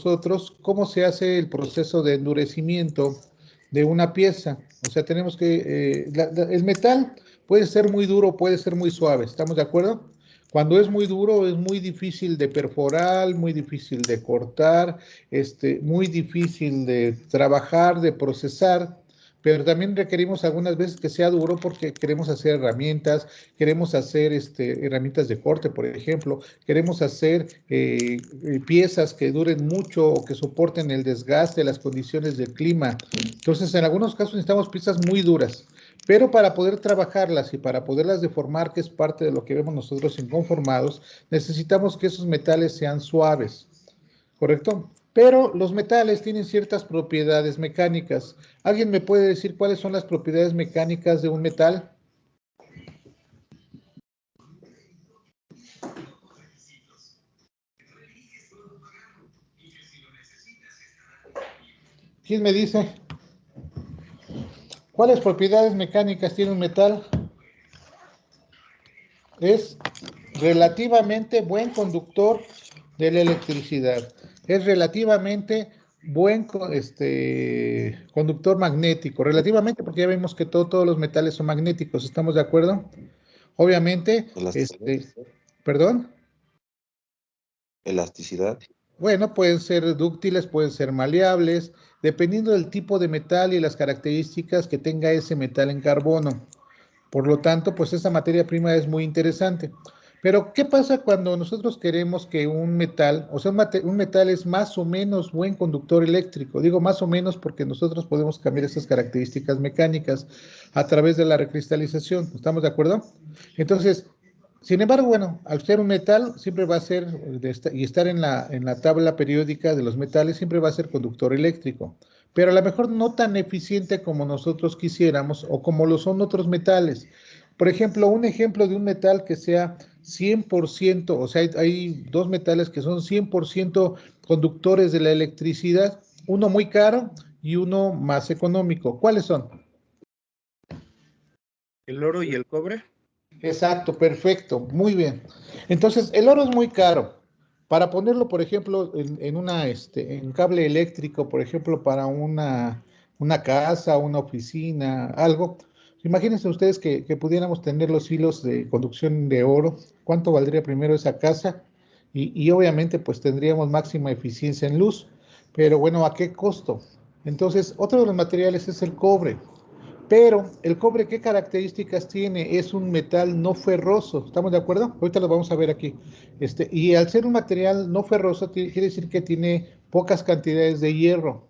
nosotros cómo se hace el proceso de endurecimiento de una pieza. O sea, tenemos que, el metal puede ser muy duro, puede ser muy suave, ¿estamos de acuerdo? Cuando es muy duro es muy difícil de perforar, muy difícil de cortar, muy difícil de trabajar, de procesar, pero también requerimos algunas veces que sea duro porque queremos hacer herramientas, queremos hacer herramientas de corte, por ejemplo, queremos hacer piezas que duren mucho o que soporten el desgaste, las condiciones del clima. Entonces, en algunos casos necesitamos piezas muy duras, pero para poder trabajarlas y para poderlas deformar, que es parte de lo que vemos nosotros inconformados, necesitamos que esos metales sean suaves, ¿correcto? Pero los metales tienen ciertas propiedades mecánicas. ¿Alguien me puede decir cuáles son las propiedades mecánicas de un metal? ¿Quién me dice? ¿Cuáles propiedades mecánicas tiene un metal? Es relativamente buen conductor de la electricidad. Es relativamente buen conductor magnético. Relativamente, porque ya vemos que todos los metales son magnéticos. ¿Estamos de acuerdo? Obviamente, Elasticidad. ¿Perdón? Elasticidad. Bueno, pueden ser dúctiles, pueden ser maleables, dependiendo del tipo de metal y las características que tenga ese metal en carbono. Por lo tanto, pues esa materia prima es muy interesante. Pero, ¿qué pasa cuando nosotros queremos que un metal, o sea, un metal es más o menos buen conductor eléctrico? Digo más o menos porque nosotros podemos cambiar esas características mecánicas a través de la recristalización. ¿Estamos de acuerdo? Entonces, sin embargo, bueno, al ser un metal, siempre va a ser, y estar en la tabla periódica de los metales, siempre va a ser conductor eléctrico. Pero a lo mejor no tan eficiente como nosotros quisiéramos o como lo son otros metales. Por ejemplo, un ejemplo de un metal que sea 100%, o sea, hay dos metales que son 100% conductores de la electricidad, uno muy caro y uno más económico. ¿Cuáles son? ¿El oro y el cobre? Exacto, perfecto, muy bien. Entonces, el oro es muy caro. Para ponerlo, por ejemplo, en cable eléctrico, por ejemplo, para una casa, una oficina, algo. Imagínense ustedes que pudiéramos tener los hilos de conducción de oro. ¿Cuánto valdría primero esa casa? Y obviamente, pues tendríamos máxima eficiencia en luz. Pero bueno, ¿a qué costo? Entonces, otro de los materiales es el cobre. Pero el cobre, ¿qué características tiene? Es un metal no ferroso, ¿estamos de acuerdo? Ahorita lo vamos a ver aquí. Y al ser un material no ferroso, quiere decir que tiene pocas cantidades de hierro.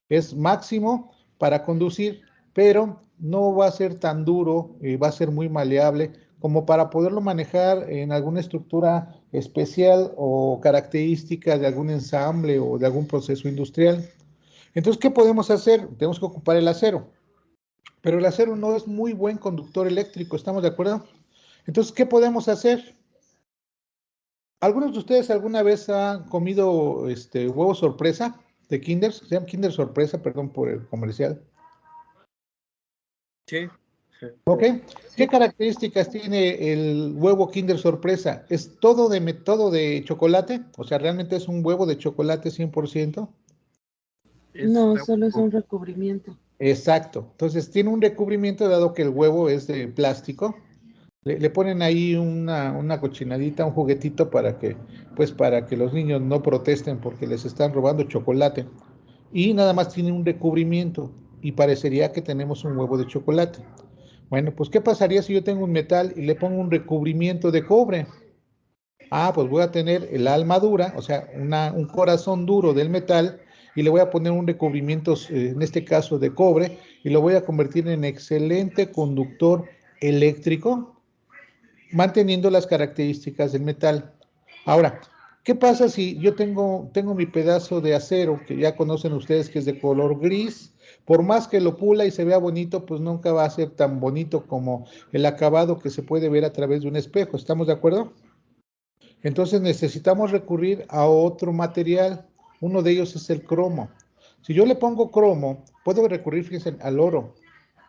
Es máximo para conducir, pero no va a ser tan duro, va a ser muy maleable, como para poderlo manejar en alguna estructura especial o característica de algún ensamble o de algún proceso industrial. Entonces, ¿qué podemos hacer? Tenemos que ocupar el acero. Pero el acero no es muy buen conductor eléctrico, ¿estamos de acuerdo? Entonces, ¿qué podemos hacer? ¿Algunos de ustedes alguna vez han comido huevo sorpresa de Kinder? Se llama Kinder Sorpresa, perdón por el comercial. Sí. ¿Ok? ¿Qué características tiene el huevo Kinder Sorpresa? ¿Es todo de chocolate? O sea, ¿realmente es un huevo de chocolate 100%? No, solo es un recubrimiento. Exacto. Entonces, tiene un recubrimiento dado que el huevo es de plástico. Le ponen ahí una cochinadita, un juguetito para que los niños no protesten porque les están robando chocolate. Y nada más tiene un recubrimiento y parecería que tenemos un huevo de chocolate. Bueno, pues ¿qué pasaría si yo tengo un metal y le pongo un recubrimiento de cobre? Ah, pues voy a tener la armadura, o sea, un corazón duro del metal y le voy a poner un recubrimiento, en este caso de cobre, y lo voy a convertir en excelente conductor eléctrico manteniendo las características del metal. Ahora, ¿qué pasa si yo tengo mi pedazo de acero, que ya conocen ustedes que es de color gris? Por más que lo pula y se vea bonito, pues nunca va a ser tan bonito como el acabado que se puede ver a través de un espejo. ¿Estamos de acuerdo? Entonces necesitamos recurrir a otro material. Uno de ellos es el cromo. Si yo le pongo cromo, puedo recurrir, fíjense, al oro.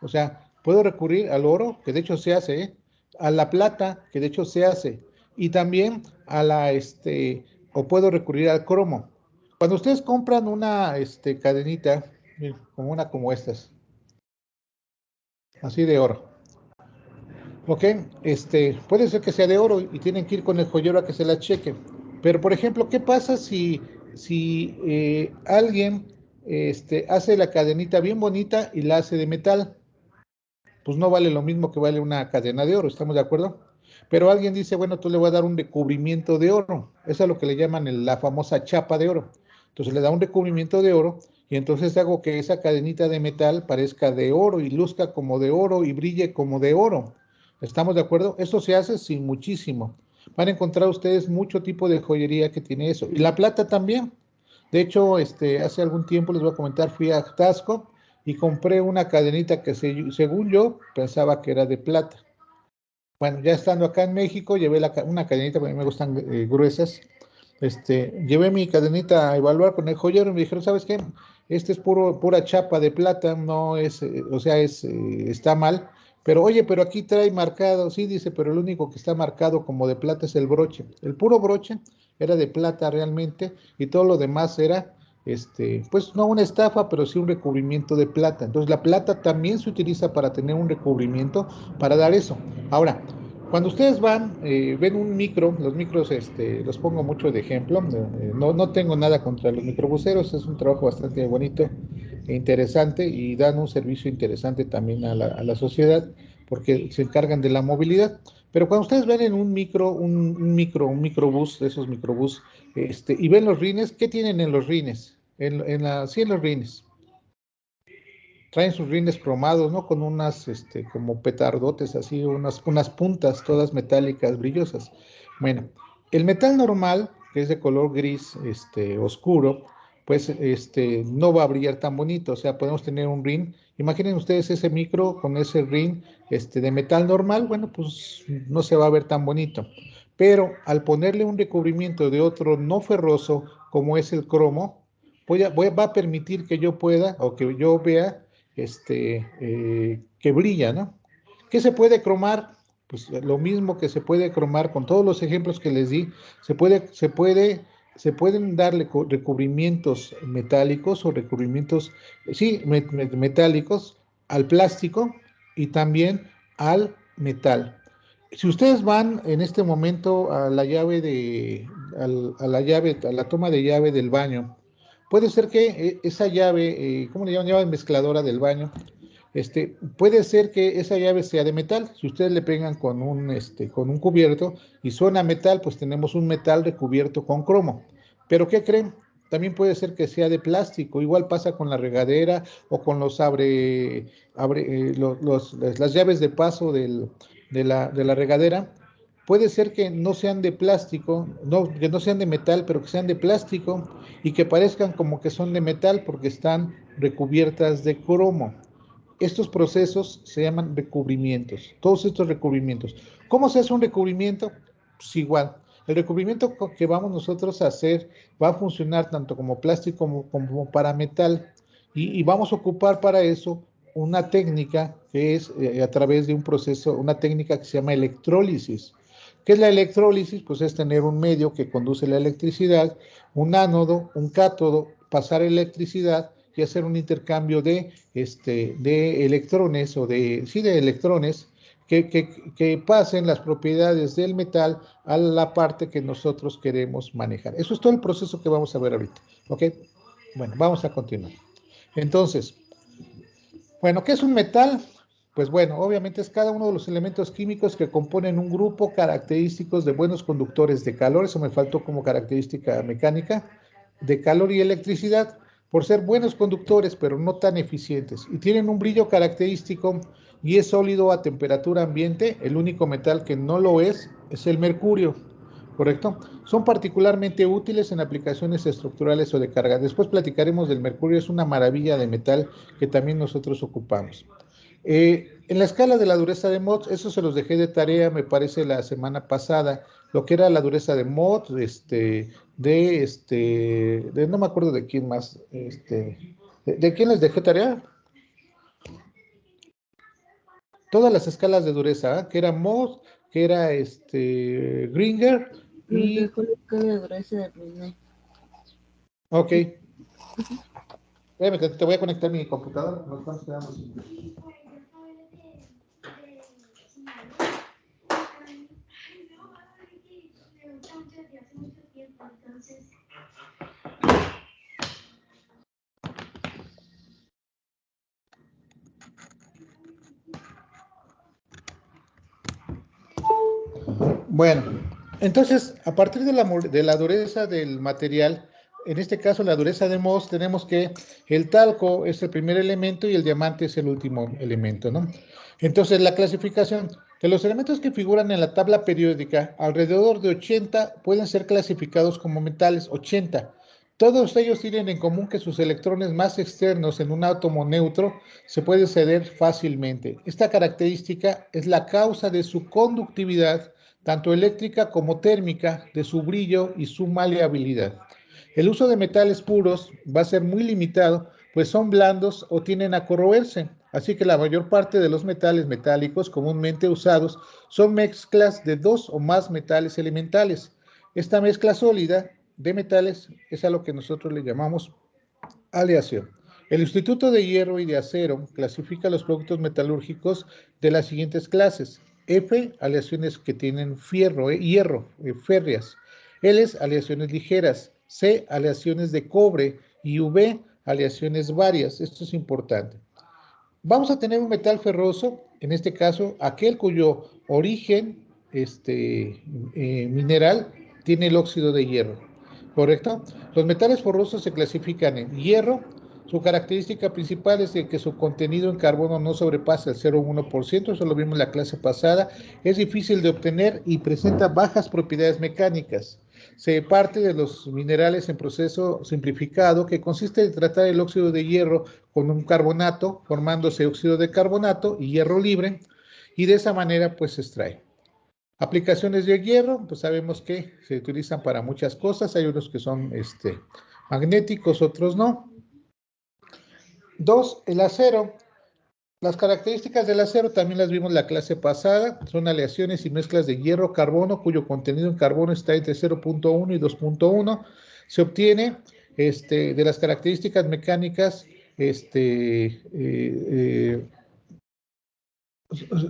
O sea, puedo recurrir al oro, que de hecho se hace, ¿eh? A la plata, que de hecho se hace, y también o puedo recurrir al cromo. Cuando ustedes compran una cadenita, miren, como una como estas, así de oro, ¿ok? Puede ser que sea de oro y tienen que ir con el joyero a que se la cheque. Pero, por ejemplo, ¿qué pasa si alguien hace la cadenita bien bonita y la hace de metal? Pues no vale lo mismo que vale una cadena de oro, ¿estamos de acuerdo? Pero alguien dice, bueno, tú le voy a dar un recubrimiento de oro. Eso es lo que le llaman la famosa chapa de oro. Entonces le da un recubrimiento de oro y entonces hago que esa cadenita de metal parezca de oro y luzca como de oro y brille como de oro. ¿Estamos de acuerdo? Eso se hace sin muchísimo. Van a encontrar ustedes mucho tipo de joyería que tiene eso. Y la plata también. De hecho, hace algún tiempo les voy a comentar, fui a Tasco y compré una cadenita que según yo pensaba que era de plata. Bueno, ya estando acá en México, llevé una cadenita, porque a mí me gustan gruesas. Llevé mi cadenita a evaluar con el joyero y me dijeron, ¿sabes qué? Este es pura chapa de plata, no es, o sea, está mal. Pero oye, pero aquí trae marcado, sí, dice, pero el único que está marcado como de plata es el broche. El puro broche era de plata realmente y todo lo demás era, pues no una estafa, pero sí un recubrimiento de plata. Entonces la plata también se utiliza para tener un recubrimiento para dar eso. Ahora, cuando ustedes van, ven un micro, los micros los pongo mucho de ejemplo, no tengo nada contra los microbuseros, es un trabajo bastante bonito e interesante y dan un servicio interesante también a la sociedad porque se encargan de la movilidad. Pero cuando ustedes ven en un microbús, de esos microbús, y ven los rines, ¿qué tienen en los rines? Sí, en los rines traen sus rines cromados, ¿no? Con unas, como petardotes, así, unas puntas todas metálicas, brillosas. Bueno, el metal normal, que es de color gris, oscuro, pues, no va a brillar tan bonito. O sea, podemos tener un rin. Imaginen ustedes ese micro con ese rin, de metal normal, bueno, pues no se va a ver tan bonito. Pero al ponerle un recubrimiento de otro no ferroso, como es el cromo, va a permitir que yo pueda o que yo vea que brilla, ¿no? ¿Qué se puede cromar? Pues lo mismo que se puede cromar con todos los ejemplos que les di, se pueden darle recubrimientos metálicos o recubrimientos, sí, metálicos al plástico y también al metal. Si ustedes van en este momento a la a la toma de llave del baño, puede ser que esa llave, ¿cómo le llaman? Llave mezcladora del baño. Puede ser que esa llave sea de metal. Si ustedes le pegan con un cubierto y suena metal, pues tenemos un metal recubierto con cromo. Pero ¿qué creen? También puede ser que sea de plástico. Igual pasa con la regadera o con las llaves de paso de la regadera. Puede ser que no sean de plástico, que no sean de metal, pero que sean de plástico y que parezcan como que son de metal porque están recubiertas de cromo. Estos procesos se llaman recubrimientos, todos estos recubrimientos. ¿Cómo se hace un recubrimiento? Pues igual, el recubrimiento que vamos nosotros a hacer va a funcionar tanto como plástico como para metal y vamos a ocupar para eso una técnica que es a través de un proceso, una técnica que se llama electrólisis. ¿Qué es la electrólisis? Pues es tener un medio que conduce la electricidad, un ánodo, un cátodo, pasar electricidad y hacer un intercambio de electrones de electrones que pasen las propiedades del metal a la parte que nosotros queremos manejar. Eso es todo el proceso que vamos a ver ahorita. ¿Ok? Bueno, vamos a continuar. Entonces, bueno, ¿qué es un metal? Pues bueno, obviamente es cada uno de los elementos químicos que componen un grupo característicos de buenos conductores de calor, eso me faltó como característica mecánica, de calor y electricidad, por ser buenos conductores, pero no tan eficientes. Y tienen un brillo característico y es sólido a temperatura ambiente. El único metal que no lo es el mercurio, ¿correcto? Son particularmente útiles en aplicaciones estructurales o de carga. Después platicaremos del mercurio, es una maravilla de metal que también nosotros ocupamos. En la escala de la dureza de Mohs, eso se los dejé de tarea, me parece, la semana pasada, lo que era la dureza de Mohs, no me acuerdo de quién más, ¿de quién les dejé tarea? Todas las escalas de dureza, ¿eh? Que era Mohs, que era Gringer Nos y dejó la escala de dureza de Brunei. Ok. Te voy a conectar mi computadora. Nos estamos quedando sin... Bueno, entonces, a partir de la dureza del material, en este caso la dureza de Mohs, tenemos que el talco es el primer elemento y el diamante es el último elemento, ¿no? Entonces, la clasificación de los elementos que figuran en la tabla periódica, alrededor de 80 pueden ser clasificados como metales, 80. Todos ellos tienen en común que sus electrones más externos en un átomo neutro se pueden ceder fácilmente. Esta característica es la causa de su conductividad, tanto eléctrica como térmica, de su brillo y su maleabilidad. El uso de metales puros va a ser muy limitado, pues son blandos o tienden a corroerse, así que la mayor parte de los metales metálicos comúnmente usados son mezclas de dos o más metales elementales. Esta mezcla sólida de metales es a lo que nosotros le llamamos aleación. El Instituto de Hierro y de Acero clasifica los productos metalúrgicos de las siguientes clases. F, aleaciones que tienen hierro, férreas. L, aleaciones ligeras. C, aleaciones de cobre. Y V, aleaciones varias. Esto es importante. Vamos a tener un metal ferroso, en este caso, aquel cuyo origen mineral tiene el óxido de hierro, ¿correcto? Los metales ferrosos se clasifican en hierro. Su característica principal es que su contenido en carbono no sobrepasa el 0,1%, eso lo vimos en la clase pasada. Es difícil de obtener y presenta bajas propiedades mecánicas. Se parte de los minerales en proceso simplificado, que consiste en tratar el óxido de hierro con un carbonato, formándose óxido de carbonato y hierro libre, y de esa manera pues se extrae. Aplicaciones de hierro, pues sabemos que se utilizan para muchas cosas. Hay unos que son magnéticos, otros no. 2, el acero. Las características del acero también las vimos en la clase pasada. Son aleaciones y mezclas de hierro-carbono cuyo contenido en carbono está entre 0,1 y 2,1. Se obtiene de las características mecánicas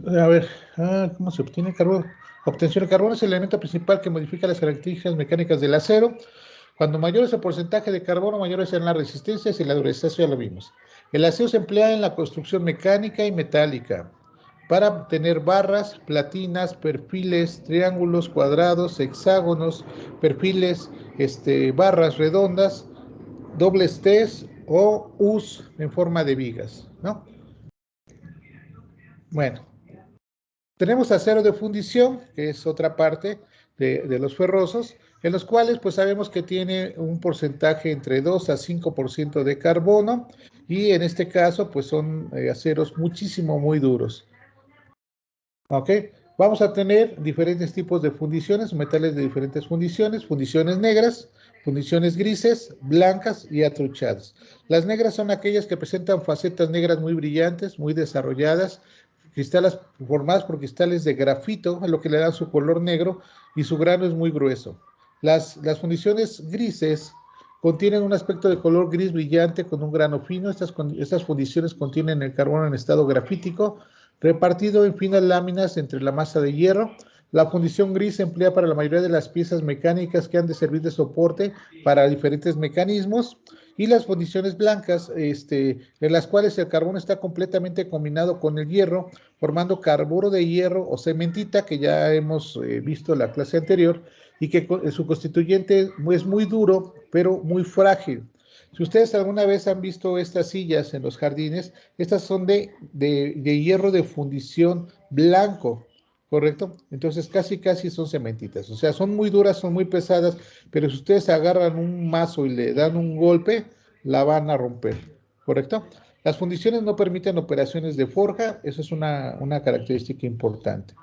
a ver, ¿cómo se obtiene carbono? Obtención de carbono es el elemento principal que modifica las características mecánicas del acero. Cuando mayor es el porcentaje de carbono, mayores serán las resistencias y la dureza, eso ya lo vimos. El acero se emplea en la construcción mecánica y metálica para obtener barras, platinas, perfiles, triángulos, cuadrados, hexágonos, perfiles, barras redondas, dobles T's o U's en forma de vigas, ¿no? Bueno, tenemos acero de fundición, que es otra parte de los ferrosos, en los cuales pues sabemos que tiene un porcentaje entre 2 a 5% de carbono, y en este caso pues son aceros muy duros. ¿Ok? Vamos a tener diferentes tipos de fundiciones, metales de diferentes fundiciones negras, fundiciones grises, blancas y atruchadas. Las negras son aquellas que presentan facetas negras muy brillantes, muy desarrolladas, cristales formadas por cristales de grafito, a lo que le dan su color negro, y su grano es muy grueso. Las fundiciones grises contienen un aspecto de color gris brillante con un grano fino. Estas fundiciones contienen el carbono en estado grafítico, repartido en finas láminas entre la masa de hierro. La fundición gris se emplea para la mayoría de las piezas mecánicas que han de servir de soporte para diferentes mecanismos. Y las fundiciones blancas, en las cuales el carbono está completamente combinado con el hierro, formando carburo de hierro o cementita, que ya hemos visto en la clase anterior, y que su constituyente es muy duro, pero muy frágil. Si ustedes alguna vez han visto estas sillas en los jardines, estas son de hierro de fundición blanco, ¿correcto? Entonces casi son cementitas. O sea, son muy duras, son muy pesadas, pero si ustedes agarran un mazo y le dan un golpe, la van a romper, ¿correcto? Las fundiciones no permiten operaciones de forja, eso es una característica importante.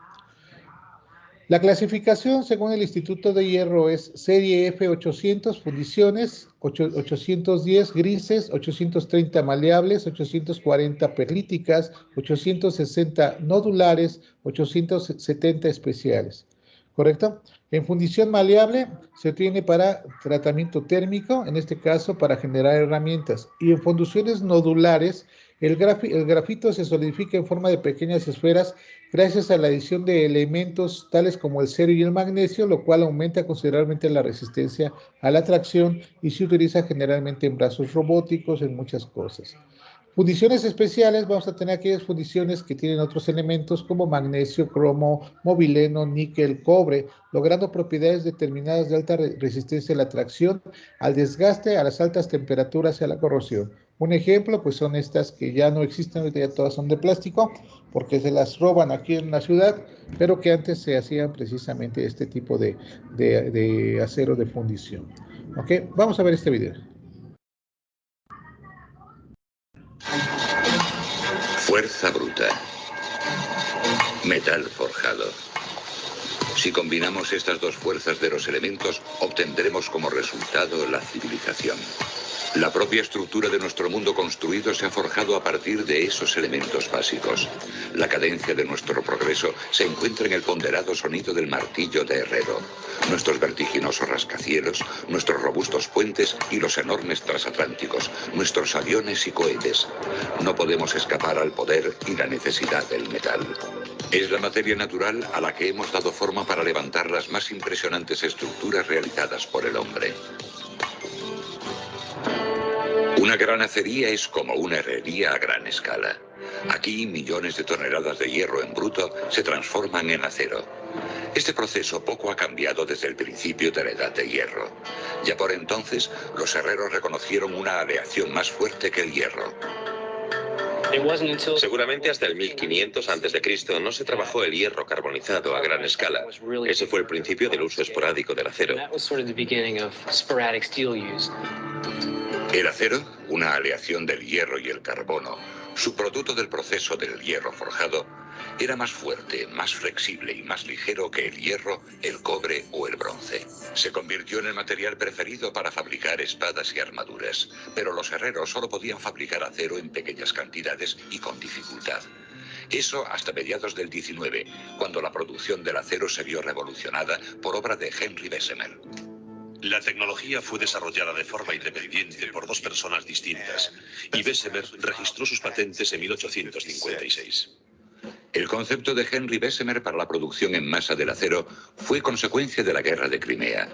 La clasificación según el Instituto de Hierro es serie F800 fundiciones, 810 grises, 830 maleables, 840 perlíticas, 860 nodulares, 870 especiales. ¿correcto? En fundición maleable se tiene para tratamiento térmico, en este caso para generar herramientas. Y en fundiciones nodulares, el grafito se solidifica en forma de pequeñas esferas gracias a la adición de elementos tales como el cerio y el magnesio, lo cual aumenta considerablemente la resistencia a la tracción y se utiliza generalmente en brazos robóticos, en muchas cosas. Fundiciones especiales, vamos a tener aquellas fundiciones que tienen otros elementos como magnesio, cromo, mobileno, níquel, cobre, logrando propiedades determinadas de alta resistencia a la tracción, al desgaste, a las altas temperaturas y a la corrosión. Un ejemplo, pues son estas que ya no existen, ahorita ya todas son de plástico, porque se las roban aquí en la ciudad, pero que antes se hacían precisamente este tipo de acero de fundición. ¿Ok? Vamos a ver este video. Fuerza bruta. Metal forjado. Si combinamos estas dos fuerzas de los elementos, obtendremos como resultado la civilización. La propia estructura de nuestro mundo construido se ha forjado a partir de esos elementos básicos. La cadencia de nuestro progreso se encuentra en el ponderado sonido del martillo de herrero. Nuestros vertiginosos rascacielos, nuestros robustos puentes y los enormes transatlánticos, nuestros aviones y cohetes. No podemos escapar al poder y la necesidad del metal. Es la materia natural a la que hemos dado forma para levantar las más impresionantes estructuras realizadas por el hombre. Una gran acería es como una herrería a gran escala. Aquí millones de toneladas de hierro en bruto se transforman en acero. Este proceso poco ha cambiado desde el principio de la Edad de Hierro. Ya por entonces, los herreros reconocieron una aleación más fuerte que el hierro. Seguramente hasta el 1500 a.C. no se trabajó el hierro carbonizado a gran escala. Ese fue el principio del uso esporádico del acero. El acero, una aleación del hierro y el carbono, subproducto del proceso del hierro forjado, era más fuerte, más flexible y más ligero que el hierro, el cobre o el bronce. Se convirtió en el material preferido para fabricar espadas y armaduras, pero los herreros solo podían fabricar acero en pequeñas cantidades y con dificultad. Eso hasta mediados del 19, cuando la producción del acero se vio revolucionada por obra de Henry Bessemer. La tecnología fue desarrollada de forma independiente por dos personas distintas, y Bessemer registró sus patentes en 1856. El concepto de Henry Bessemer para la producción en masa del acero fue consecuencia de la Guerra de Crimea.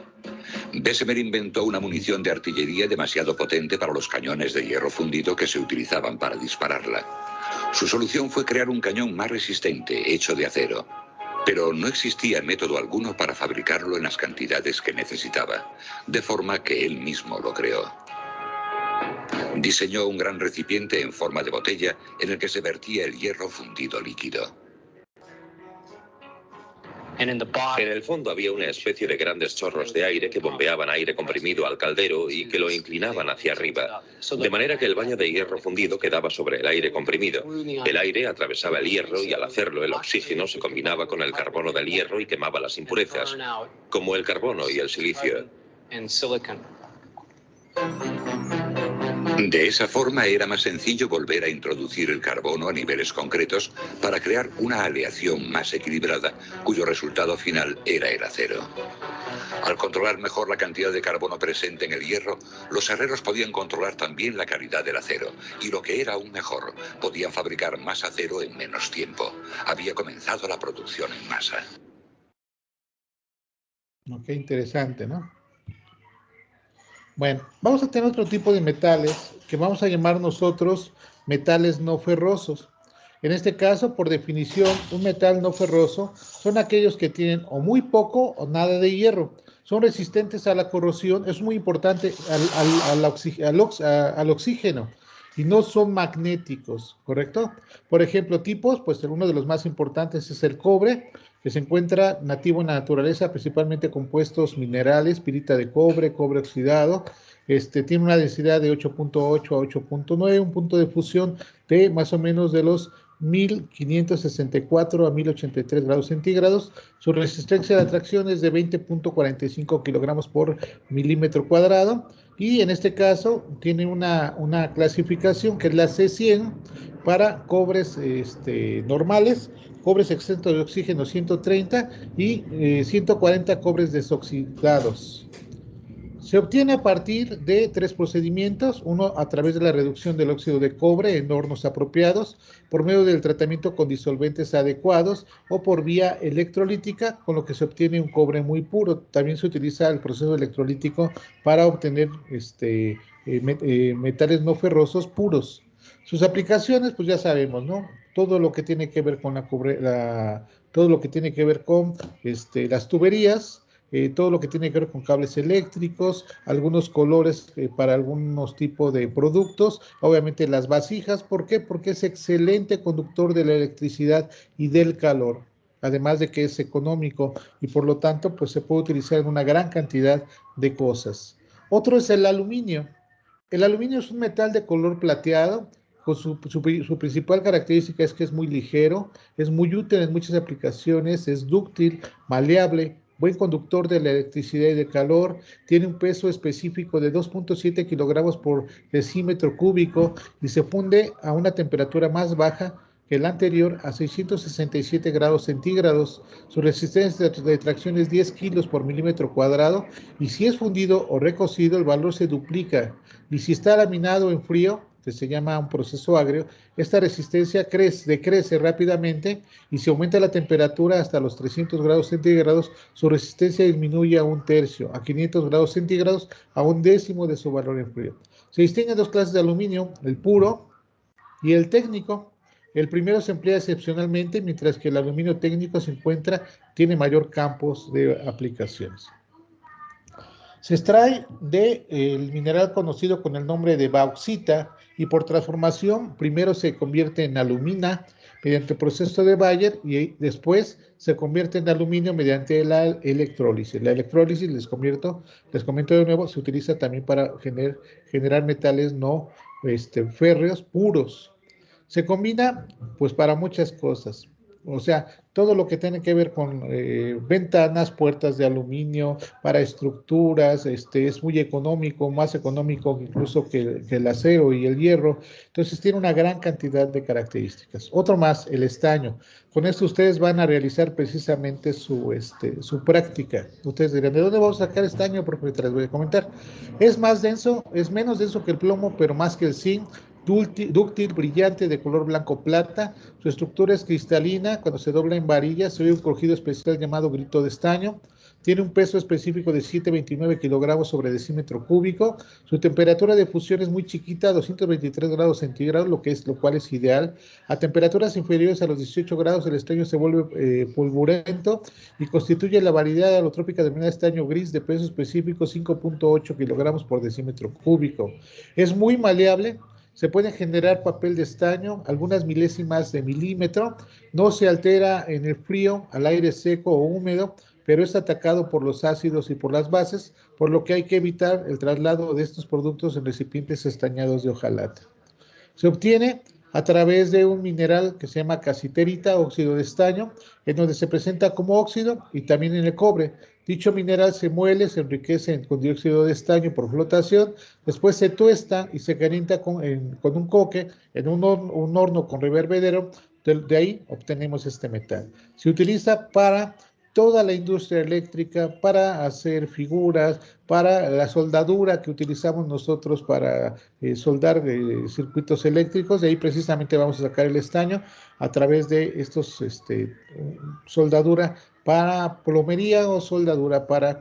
Bessemer inventó una munición de artillería demasiado potente para los cañones de hierro fundido que se utilizaban para dispararla. Su solución fue crear un cañón más resistente, hecho de acero. Pero no existía método alguno para fabricarlo en las cantidades que necesitaba, de forma que él mismo lo creó. Diseñó un gran recipiente en forma de botella en el que se vertía el hierro fundido líquido. En el fondo había una especie de grandes chorros de aire que bombeaban aire comprimido al caldero y que lo inclinaban hacia arriba, de manera que el baño de hierro fundido quedaba sobre el aire comprimido. El aire atravesaba el hierro y al hacerlo el oxígeno se combinaba con el carbono del hierro y quemaba las impurezas, como el carbono y el silicio. De esa forma era más sencillo volver a introducir el carbono a niveles concretos para crear una aleación más equilibrada, cuyo resultado final era el acero. Al controlar mejor la cantidad de carbono presente en el hierro, los herreros podían controlar también la calidad del acero, y lo que era aún mejor, podían fabricar más acero en menos tiempo. Había comenzado la producción en masa. Qué interesante, ¿no? Bueno, vamos a tener otro tipo de metales que vamos a llamar nosotros metales no ferrosos. En este caso, por definición, un metal no ferroso son aquellos que tienen o muy poco o nada de hierro. Son resistentes a la corrosión, es muy importante al oxígeno y no son magnéticos, ¿correcto? Por ejemplo, tipos, pues uno de los más importantes es el cobre, que se encuentra nativo en la naturaleza, principalmente compuestos minerales, pirita de cobre, cobre oxidado. Tiene una densidad de 8.8 a 8.9, un punto de fusión de más o menos de los 1564 a 1083 grados centígrados. Su resistencia de atracción es de 20.45 kilogramos por milímetro cuadrado. y en este caso tiene una clasificación que es la C100 para cobres normales, cobres exentos de oxígeno 130 y 140 cobres desoxidados. Se obtiene a partir de 3 procedimientos, uno a través de la reducción del óxido de cobre en hornos apropiados, por medio del tratamiento con disolventes adecuados o por vía electrolítica, con lo que se obtiene un cobre muy puro. También se utiliza el proceso electrolítico para obtener metales no ferrosos puros. Sus aplicaciones, pues ya sabemos, ¿no? Todo lo que tiene que ver con todo lo que tiene que ver con las tuberías, todo lo que tiene que ver con cables eléctricos, algunos colores para algunos tipos de productos, obviamente las vasijas. ¿Por qué? Porque es excelente conductor de la electricidad y del calor, además de que es económico y por lo tanto pues se puede utilizar en una gran cantidad de cosas. Otro es el aluminio. El aluminio es un metal de color plateado, con su principal característica es que es muy ligero, es muy útil en muchas aplicaciones, es dúctil, maleable, buen conductor de la electricidad y de calor, tiene un peso específico de 2.7 kilogramos por decímetro cúbico y se funde a una temperatura más baja que la anterior, a 667 grados centígrados. Su resistencia de tracción es 10 kilos por milímetro cuadrado y si es fundido o recocido el valor se duplica, y si está laminado en frío, que se llama un proceso agrio, esta resistencia decrece rápidamente y si aumenta la temperatura hasta los 300 grados centígrados, su resistencia disminuye a 1/3, a 500 grados centígrados, a 1/10 de su valor en frío. Se distinguen dos clases de aluminio, el puro y el técnico. El primero se emplea excepcionalmente, mientras que el aluminio técnico tiene mayor campos de aplicaciones. Se extrae del mineral conocido con el nombre de bauxita y por transformación primero se convierte en alumina mediante el proceso de Bayer y después se convierte en aluminio mediante la electrólisis. La electrólisis, les comento de nuevo, se utiliza también para generar metales no férreos puros. Se combina pues para muchas cosas. O sea, todo lo que tiene que ver con ventanas, puertas de aluminio, para estructuras, es muy económico, más económico incluso que el acero y el hierro. Entonces tiene una gran cantidad de características. Otro más, el estaño. Con esto ustedes van a realizar precisamente su práctica. Ustedes dirán, ¿de dónde vamos a sacar estaño? Porque te les voy a comentar. Es más denso, es menos denso que el plomo, pero más que el zinc. Dúctil, brillante, de color blanco plata. Su estructura es cristalina. Cuando se dobla en varillas se oye un crujido especial llamado grito de estaño. Tiene un peso específico de 7,29 kilogramos sobre decímetro cúbico. Su temperatura de fusión es muy chiquita, 223 grados centígrados, lo cual es ideal. A temperaturas inferiores a los 18 grados el estaño se vuelve pulgurento y constituye la variedad alotrópica denominada estaño gris de peso específico 5,8 kilogramos por decímetro cúbico. Es muy maleable. Se puede generar papel de estaño, algunas milésimas de milímetro, no se altera en el frío, al aire seco o húmedo, pero es atacado por los ácidos y por las bases, por lo que hay que evitar el traslado de estos productos en recipientes estañados de hojalata. Se obtiene a través de un mineral que se llama casiterita, óxido de estaño, en donde se presenta como óxido y también en el cobre. Dicho mineral se muele, se enriquece con dióxido de estaño por flotación, después se tuesta y se calienta con un coque en un horno con reverberero. De ahí obtenemos este metal. Se utiliza para toda la industria eléctrica, para hacer figuras, para la soldadura que utilizamos nosotros para soldar circuitos eléctricos. De ahí precisamente vamos a sacar el estaño a través de estos soldadura para plomería o soldadura para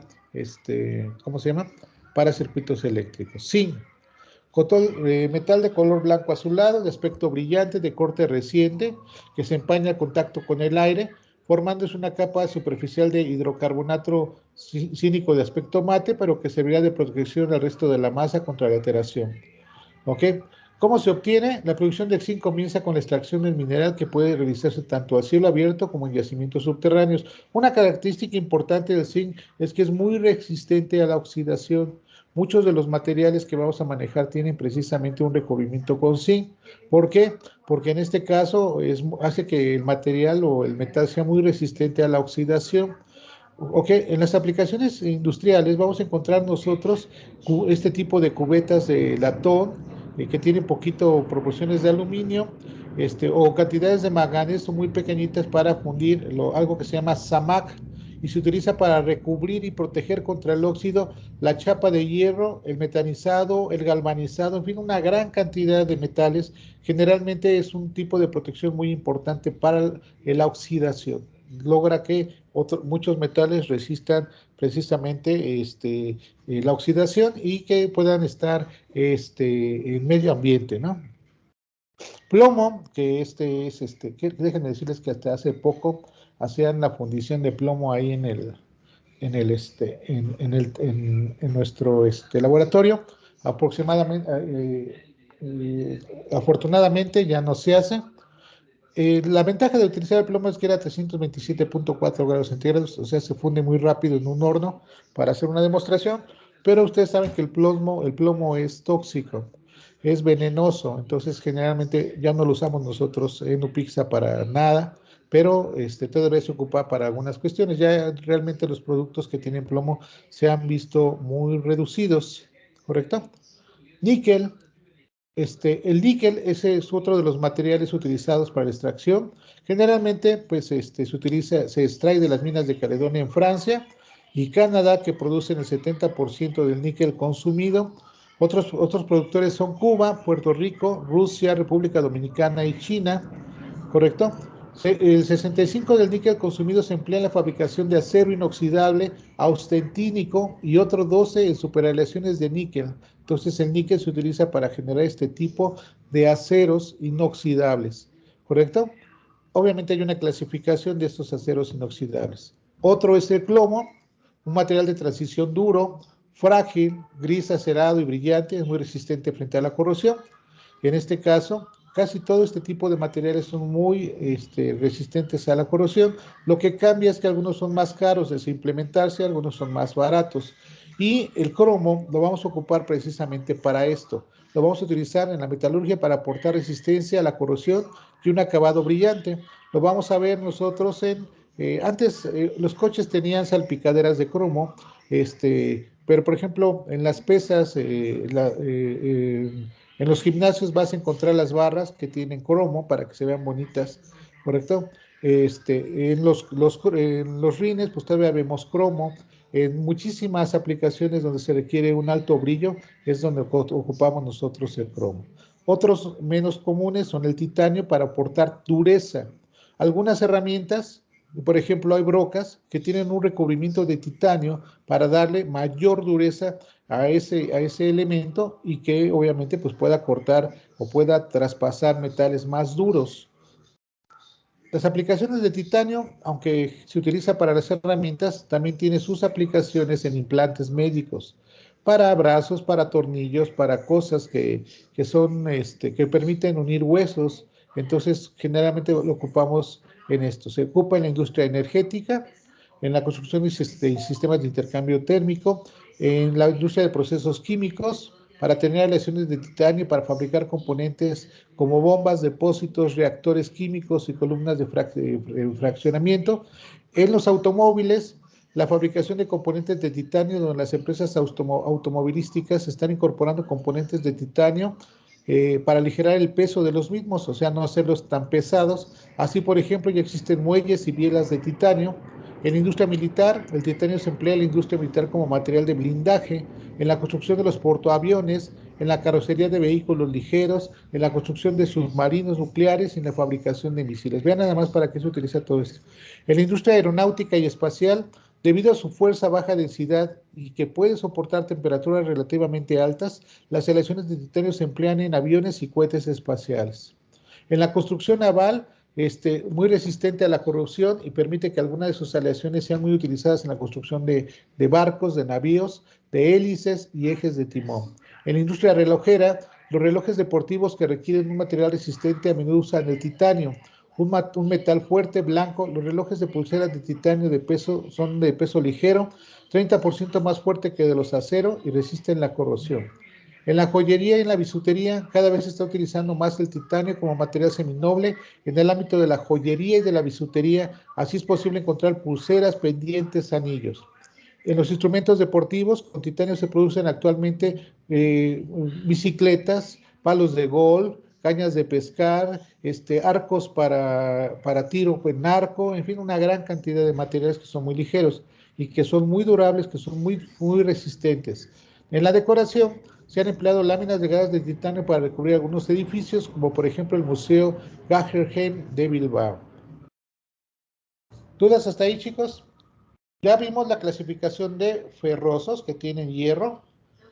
¿cómo se llama? Para circuitos eléctricos. Zinc. Metal de color blanco azulado, de aspecto brillante, de corte reciente, que se empaña al contacto con el aire, formándose una capa superficial de hidrocarbonato cínico de aspecto mate, pero que servirá de protección al resto de la masa contra la alteración. ¿Ok? ¿Cómo se obtiene? La producción del zinc comienza con la extracción del mineral, que puede realizarse tanto a cielo abierto como en yacimientos subterráneos. Una característica importante del zinc es que es muy resistente a la oxidación. Muchos de los materiales que vamos a manejar tienen precisamente un recubrimiento con zinc. ¿Por qué? Porque en este caso hace que el material o el metal sea muy resistente a la oxidación. Ok, en las aplicaciones industriales vamos a encontrar nosotros este tipo de cubetas de latón que tienen poquito proporciones de aluminio, o cantidades de manganeso muy pequeñitas para fundir algo que se llama SAMAC, y se utiliza para recubrir y proteger contra el óxido la chapa de hierro, el metanizado, el galvanizado, en fin, una gran cantidad de metales. Generalmente es un tipo de protección muy importante para la oxidación. Logra que muchos metales resistan precisamente la oxidación y que puedan estar en medio ambiente, ¿no? Plomo, que que déjenme decirles que hasta hace poco hacían la fundición de plomo ahí en nuestro laboratorio. Aproximadamente, afortunadamente ya no se hace. La ventaja de utilizar el plomo es que era 327.4 grados centígrados, o sea, se funde muy rápido en un horno para hacer una demostración, pero ustedes saben que el plomo es tóxico, es venenoso, entonces generalmente ya no lo usamos nosotros en Upixa para nada, pero todavía se ocupa para algunas cuestiones. Ya realmente los productos que tienen plomo se han visto muy reducidos, ¿correcto? Níquel. El níquel, ese es otro de los materiales utilizados para la extracción. Generalmente, pues, se extrae de las minas de Caledonia en Francia y Canadá, que producen el 70% del níquel consumido. Otros productores son Cuba, Puerto Rico, Rusia, República Dominicana y China, ¿correcto? El 65% del níquel consumido se emplea en la fabricación de acero inoxidable, austentínico y otro 12% en superaleaciones de níquel. Entonces el níquel se utiliza para generar este tipo de aceros inoxidables, ¿correcto? Obviamente hay una clasificación de estos aceros inoxidables. Otro es el plomo, un material de transición duro, frágil, gris acerado y brillante, es muy resistente frente a la corrosión. En este caso, casi todo este tipo de materiales son muy resistentes a la corrosión. Lo que cambia es que algunos son más caros de implementarse, algunos son más baratos. Y el cromo lo vamos a ocupar precisamente para esto. Lo vamos a utilizar en la metalurgia para aportar resistencia a la corrosión y un acabado brillante. Lo vamos a ver nosotros antes los coches tenían salpicaderas de cromo, pero por ejemplo en las pesas, en los gimnasios vas a encontrar las barras que tienen cromo para que se vean bonitas, ¿correcto? En los rines, pues todavía vemos cromo. En muchísimas aplicaciones donde se requiere un alto brillo es donde ocupamos nosotros el cromo. Otros menos comunes son el titanio para aportar dureza. Algunas herramientas, por ejemplo, hay brocas que tienen un recubrimiento de titanio para darle mayor dureza a ese elemento y que obviamente pues pueda cortar o pueda traspasar metales más duros. Las aplicaciones de titanio, aunque se utiliza para las herramientas, también tiene sus aplicaciones en implantes médicos, para brazos, para tornillos, para cosas que permiten unir huesos. Entonces, generalmente lo ocupamos en esto. Se ocupa en la industria energética, en la construcción de sistemas de intercambio térmico, en la industria de procesos químicos, para tener aleaciones de titanio para fabricar componentes como bombas, depósitos, reactores químicos y columnas de fraccionamiento. En los automóviles, la fabricación de componentes de titanio, donde las empresas automovilísticas están incorporando componentes de titanio para aligerar el peso de los mismos, o sea, no hacerlos tan pesados. Así, por ejemplo, ya existen muelles y bielas de titanio. En la industria militar, el titanio se emplea en la industria militar como material de blindaje, en la construcción de los portaaviones, en la carrocería de vehículos ligeros, en la construcción de submarinos nucleares y en la fabricación de misiles. Vean nada más para qué se utiliza todo esto. En la industria aeronáutica y espacial, debido a su fuerza, baja densidad y que puede soportar temperaturas relativamente altas, las aleaciones de titanio se emplean en aviones y cohetes espaciales. En la construcción naval, muy resistente a la corrosión y permite que algunas de sus aleaciones sean muy utilizadas en la construcción de barcos, de navíos, de hélices y ejes de timón. En la industria relojera, los relojes deportivos que requieren un material resistente a menudo usan el titanio, un metal fuerte, blanco. Los relojes de pulseras de titanio son de peso ligero, 30% más fuerte que de los acero y resisten la corrosión. En la joyería y en la bisutería cada vez se está utilizando más el titanio como material seminoble. En el ámbito de la joyería y de la bisutería, así es posible encontrar pulseras, pendientes, anillos. En los instrumentos deportivos, con titanio se producen actualmente bicicletas, palos de golf, cañas de pescar, arcos para tiro en arco, en fin, una gran cantidad de materiales que son muy ligeros y que son muy durables, que son muy, muy resistentes. En la decoración se han empleado láminas delgadas de titanio para recubrir algunos edificios, como por ejemplo el Museo Guggenheim de Bilbao. ¿Dudas hasta ahí, chicos? Ya vimos la clasificación de ferrosos que tienen hierro,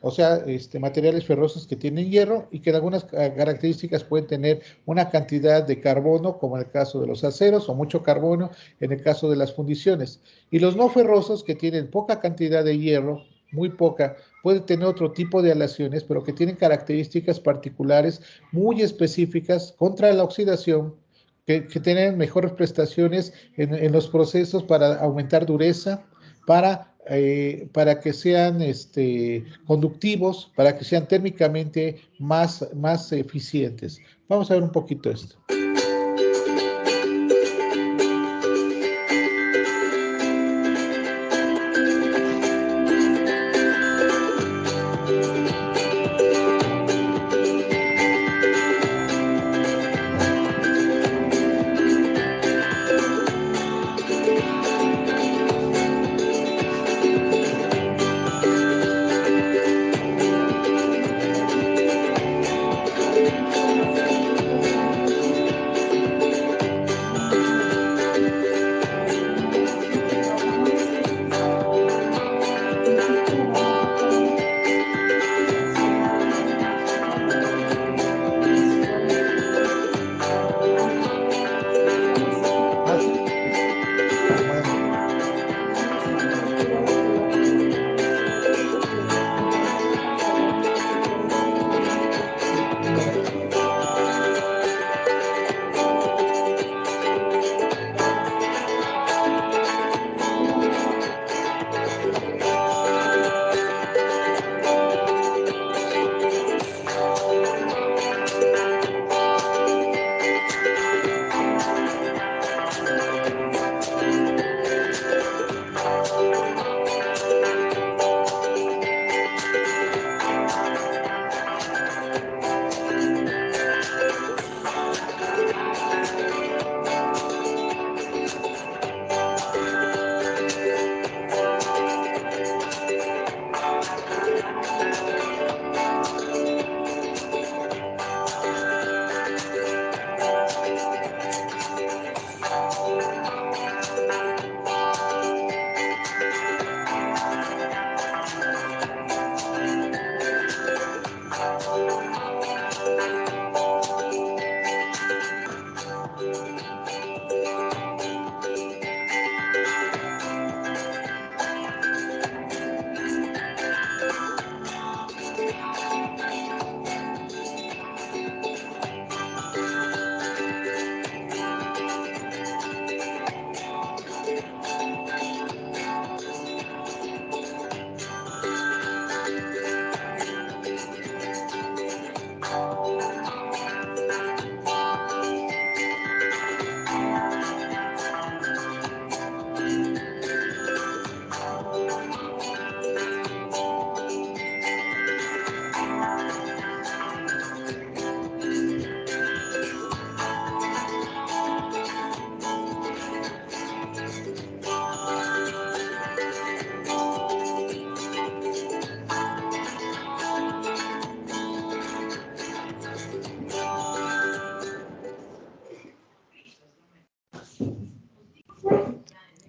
o sea, materiales ferrosos que tienen hierro y que en algunas características pueden tener una cantidad de carbono, como en el caso de los aceros, o mucho carbono en el caso de las fundiciones. Y los no ferrosos que tienen poca cantidad de hierro, muy poca, pueden tener otro tipo de aleaciones, pero que tienen características particulares muy específicas contra la oxidación, que tienen mejores prestaciones en los procesos para aumentar dureza, para que sean conductivos, para que sean térmicamente más eficientes. Vamos a ver un poquito esto.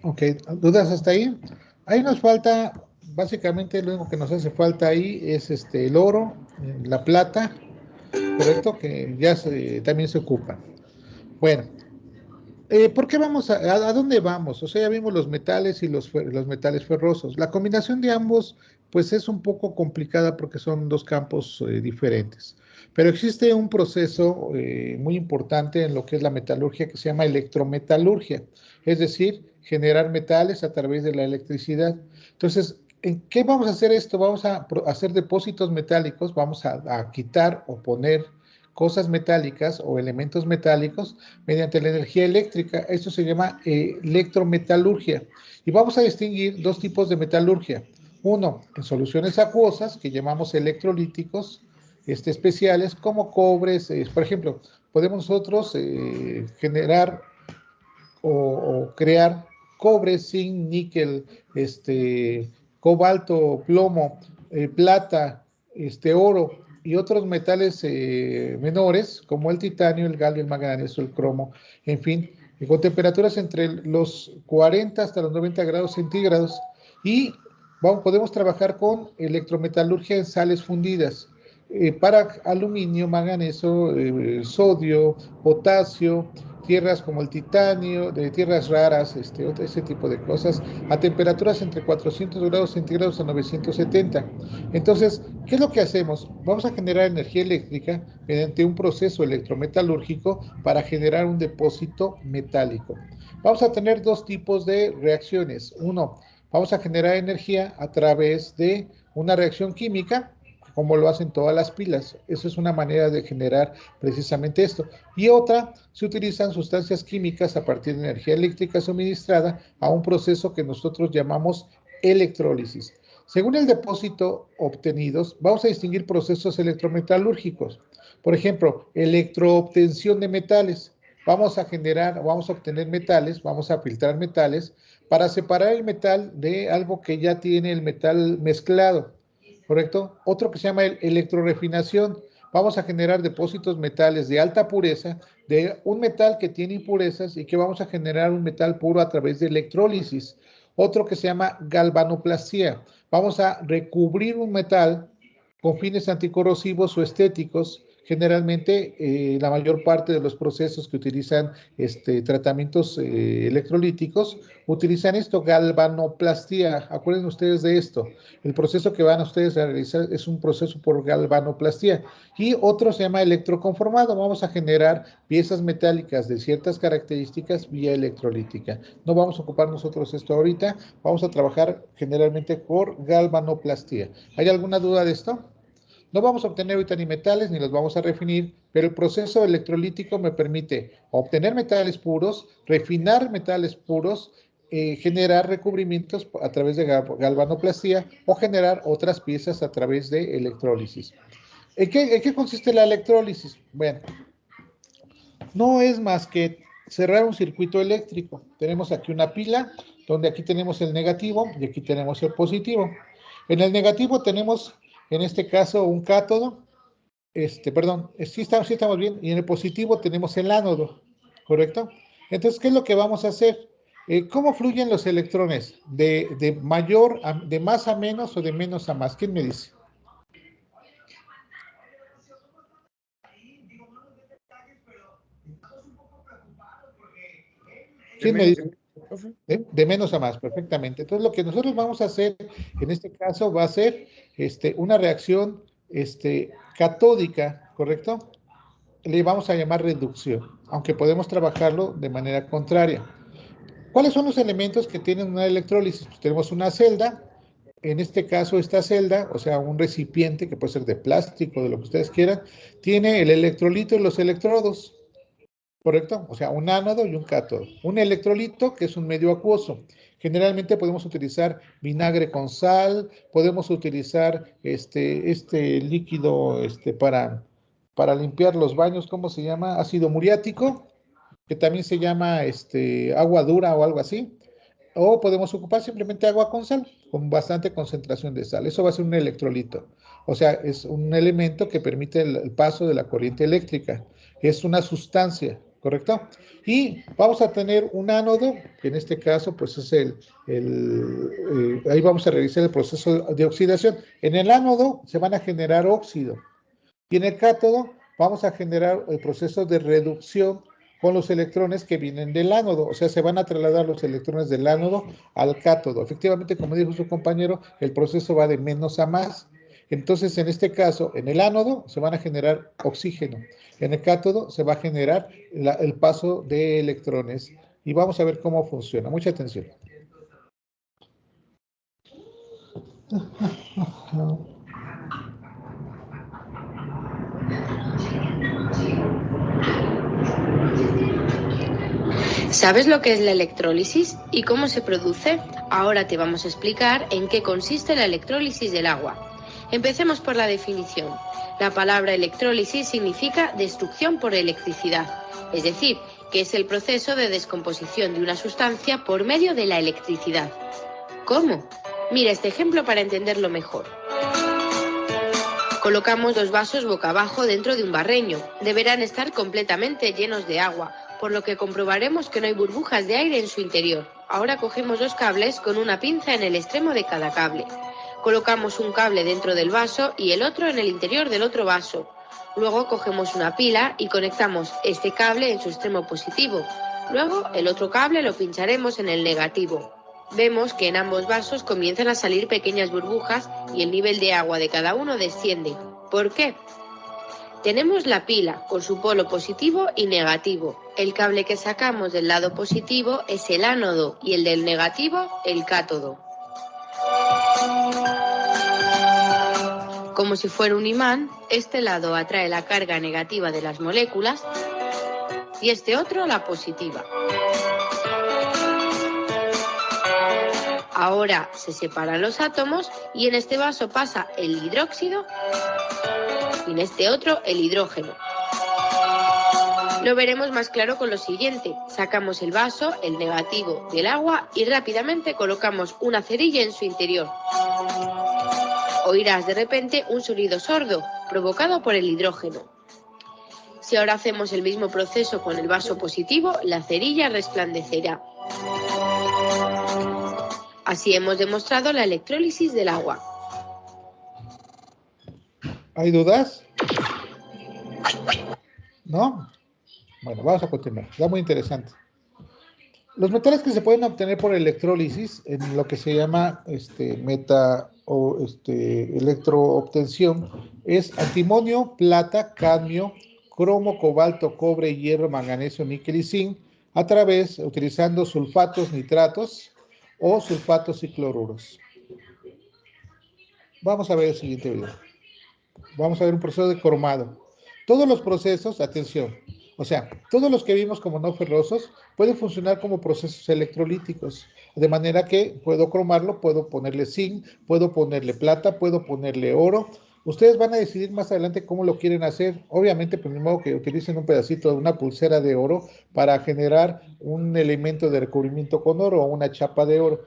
Ok, ¿dudas hasta ahí? Ahí nos falta, básicamente lo único que nos hace falta ahí es el oro, la plata, ¿correcto? Que ya también se ocupan. Bueno, ¿por qué vamos a dónde vamos? O sea, ya vimos los metales y los metales ferrosos. La combinación de ambos, pues es un poco complicada porque son dos campos diferentes. Pero existe un proceso muy importante en lo que es la metalurgia que se llama electrometalurgia, es decir, generar metales a través de la electricidad. Entonces, ¿En qué vamos a hacer esto? Vamos a hacer depósitos metálicos, vamos a quitar o poner cosas metálicas o elementos metálicos mediante la energía eléctrica. Esto se llama electrometalurgia. Y vamos a distinguir dos tipos de metalurgia. Uno, en soluciones acuosas, que llamamos electrolíticos especiales, como cobres. Por ejemplo, podemos nosotros generar o crear cobre, zinc, níquel, cobalto, plomo, plata, oro y otros metales menores, como el titanio, el galio, el manganeso, el cromo, en fin, con temperaturas entre los 40 hasta los 90 grados centígrados. Y podemos trabajar con electrometalurgia en sales fundidas para aluminio, manganeso, sodio, potasio, tierras como el titanio, de tierras raras, ese tipo de cosas, a temperaturas entre 400 grados centígrados a 970. Entonces, ¿qué es lo que hacemos? Vamos a generar energía eléctrica mediante un proceso electrometalúrgico para generar un depósito metálico. Vamos a tener dos tipos de reacciones. Uno, vamos a generar energía a través de una reacción química, como lo hacen todas las pilas. Eso es una manera de generar precisamente esto. Y otra, se utilizan sustancias químicas a partir de energía eléctrica suministrada a un proceso que nosotros llamamos electrólisis. Según el depósito obtenidos, vamos a distinguir procesos electrometalúrgicos. Por ejemplo, electroobtención de metales. Vamos a obtener metales, vamos a filtrar metales para separar el metal de algo que ya tiene el metal mezclado. ¿Correcto? Otro que se llama electrorefinación. Vamos a generar depósitos metales de alta pureza de un metal que tiene impurezas y que vamos a generar un metal puro a través de electrólisis. Otro que se llama galvanoplastia. Vamos a recubrir un metal con fines anticorrosivos o estéticos. Generalmente, la mayor parte de los procesos que utilizan tratamientos electrolíticos utilizan esto, galvanoplastia. Acuérdense ustedes de esto. El proceso que van a ustedes a realizar es un proceso por galvanoplastia. Y otro se llama electroconformado. Vamos a generar piezas metálicas de ciertas características vía electrolítica. No vamos a ocupar nosotros esto ahorita. Vamos a trabajar generalmente por galvanoplastia. ¿Hay alguna duda de esto? No vamos a obtener ahorita ni metales ni los vamos a refinir, pero el proceso electrolítico me permite obtener metales puros, refinar metales puros, generar recubrimientos a través de galvanoplastia o generar otras piezas a través de electrólisis. ¿En qué consiste la electrólisis? Bueno, no es más que cerrar un circuito eléctrico. Tenemos aquí una pila, donde aquí tenemos el negativo y aquí tenemos el positivo. En el negativo tenemos, en este caso, un cátodo. Sí estamos bien. Y en el positivo tenemos el ánodo, ¿correcto? Entonces, ¿qué es lo que vamos a hacer? ¿Cómo fluyen los electrones? ¿De más a menos o de menos a más? ¿Quién me dice? ¿Quién me dice? De menos a más, perfectamente. Entonces, lo que nosotros vamos a hacer en este caso va a ser una reacción catódica, ¿correcto? Le vamos a llamar reducción, aunque podemos trabajarlo de manera contraria. ¿Cuáles son los elementos que tienen una electrólisis? Pues tenemos una celda. En este caso, esta celda, o sea, un recipiente que puede ser de plástico, de lo que ustedes quieran, tiene el electrolito y los electrodos. ¿Correcto? O sea, un ánodo y un cátodo. Un electrolito, que es un medio acuoso. Generalmente podemos utilizar vinagre con sal, podemos utilizar este líquido para limpiar los baños, ¿cómo se llama? Ácido muriático, que también se llama agua dura o algo así. O podemos ocupar simplemente agua con sal, con bastante concentración de sal. Eso va a ser un electrolito. O sea, es un elemento que permite el paso de la corriente eléctrica. Es una sustancia, ¿correcto? Y vamos a tener un ánodo, que en este caso, pues es ahí vamos a realizar el proceso de oxidación. En el ánodo se van a generar óxido. Y en el cátodo vamos a generar el proceso de reducción con los electrones que vienen del ánodo. O sea, se van a trasladar los electrones del ánodo al cátodo. Efectivamente, como dijo su compañero, el proceso va de menos a más. Entonces, en este caso, en el ánodo se van a generar oxígeno. En el cátodo se va a generar el paso de electrones. Y vamos a ver cómo funciona. Mucha atención. ¿Sabes lo que es la electrólisis y cómo se produce? Ahora te vamos a explicar en qué consiste la electrólisis del agua. Empecemos por la definición. La palabra electrólisis significa destrucción por electricidad, es decir, que es el proceso de descomposición de una sustancia por medio de la electricidad. ¿Cómo? Mira este ejemplo para entenderlo mejor. Colocamos 2 vasos boca abajo dentro de un barreño. Deberán estar completamente llenos de agua, por lo que comprobaremos que no hay burbujas de aire en su interior. Ahora cogemos 2 cables con una pinza en el extremo de cada cable. Colocamos un cable dentro del vaso y el otro en el interior del otro vaso. Luego cogemos una pila y conectamos este cable en su extremo positivo. Luego el otro cable lo pincharemos en el negativo. Vemos que en ambos vasos comienzan a salir pequeñas burbujas y el nivel de agua de cada uno desciende. ¿Por qué? Tenemos la pila con su polo positivo y negativo. El cable que sacamos del lado positivo es el ánodo y el del negativo el cátodo. Como si fuera un imán, este lado atrae la carga negativa de las moléculas y este otro la positiva. Ahora se separan los átomos y en este vaso pasa el hidróxido y en este otro el hidrógeno. Lo veremos más claro con lo siguiente. Sacamos el vaso, el negativo del agua y rápidamente colocamos una cerilla en su interior. Oirás de repente un sonido sordo provocado por el hidrógeno. Si ahora hacemos el mismo proceso con el vaso positivo, la cerilla resplandecerá. Así hemos demostrado la electrólisis del agua. ¿Hay dudas? ¿No? Bueno, vamos a continuar. Está muy interesante. Los metales que se pueden obtener por electrólisis, en lo que se llama electroobtención, es antimonio, plata, cadmio, cromo, cobalto, cobre, hierro, manganeso, níquel y zinc, utilizando sulfatos, nitratos o sulfatos y cloruros. Vamos a ver el siguiente video. Vamos a ver un proceso de cromado. Todos los procesos, atención, o sea, todos los que vimos como no ferrosos pueden funcionar como procesos electrolíticos, de manera que puedo cromarlo, puedo ponerle zinc, puedo ponerle plata, puedo ponerle oro. Ustedes van a decidir más adelante cómo lo quieren hacer. Obviamente, pues, ni modo que utilicen un pedacito de una pulsera de oro para generar un elemento de recubrimiento con oro o una chapa de oro.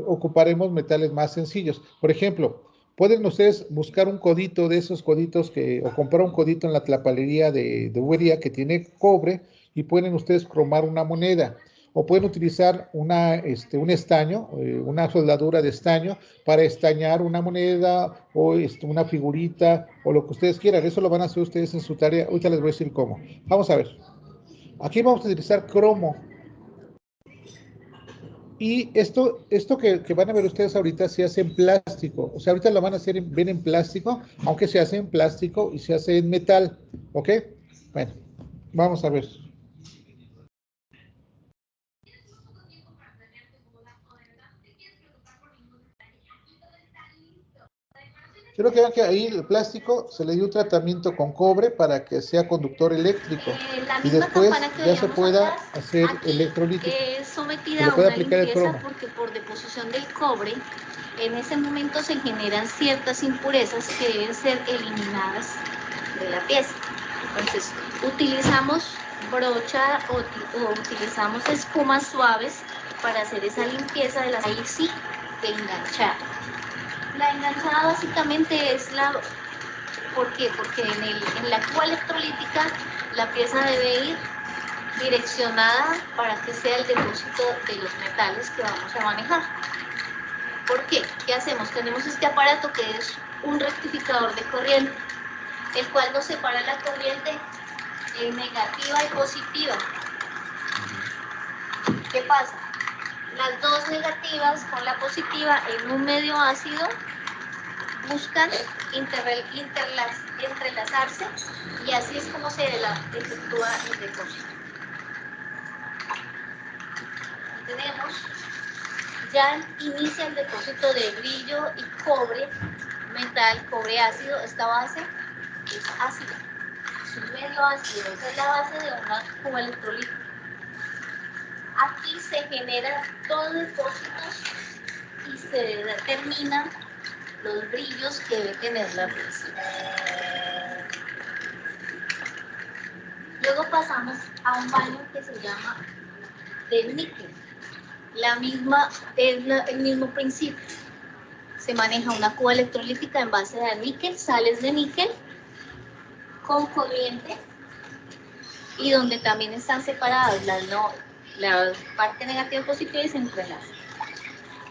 Ocuparemos metales más sencillos. Por ejemplo, pueden ustedes buscar un codito de esos coditos o comprar un codito en la tlapalería de Ubería que tiene cobre y pueden ustedes cromar una moneda. O pueden utilizar un estaño, una soldadura de estaño para estañar una moneda o una figurita o lo que ustedes quieran. Eso lo van a hacer ustedes en su tarea. Ahorita les voy a decir cómo. Vamos a ver. Aquí vamos a utilizar cromo. Y esto que van a ver ustedes ahorita se hace en plástico. O sea, ahorita lo van a hacer bien en plástico, aunque se hace en plástico y se hace en metal. ¿Ok? Bueno, vamos a ver. Quiero que vean que ahí el plástico se le dio un tratamiento con cobre para que sea conductor eléctrico y después ya se pueda hacer electrolítico. Es sometida a una limpieza porque por deposición del cobre en ese momento se generan ciertas impurezas que deben ser eliminadas de la pieza. Entonces utilizamos brocha o utilizamos espumas suaves para hacer esa limpieza de las ahí sí de enganchar. La enganchada básicamente es ¿por qué? Porque en la cuba electrolítica la pieza debe ir direccionada para que sea el depósito de los metales que vamos a manejar. ¿Por qué? ¿Qué hacemos? Tenemos este aparato que es un rectificador de corriente, el cual nos separa la corriente en negativa y positiva. ¿Qué pasa? Las dos negativas con la positiva en un medio ácido buscan entrelazarse y así es como se efectúa el depósito. Tenemos ya inicia el depósito de brillo y cobre, metal, cobre ácido. Esta base es ácida, es un medio ácido, esa es la base de una cuba electrolítica. Aquí se generan todos los depósitos y se determinan los brillos que debe tener la pieza. Luego pasamos a un baño que se llama de níquel. El mismo principio. Se maneja una cuba electrolítica en base de níquel, sales de níquel con corriente y donde también están separadas la parte negativa y positiva y se entrelazan.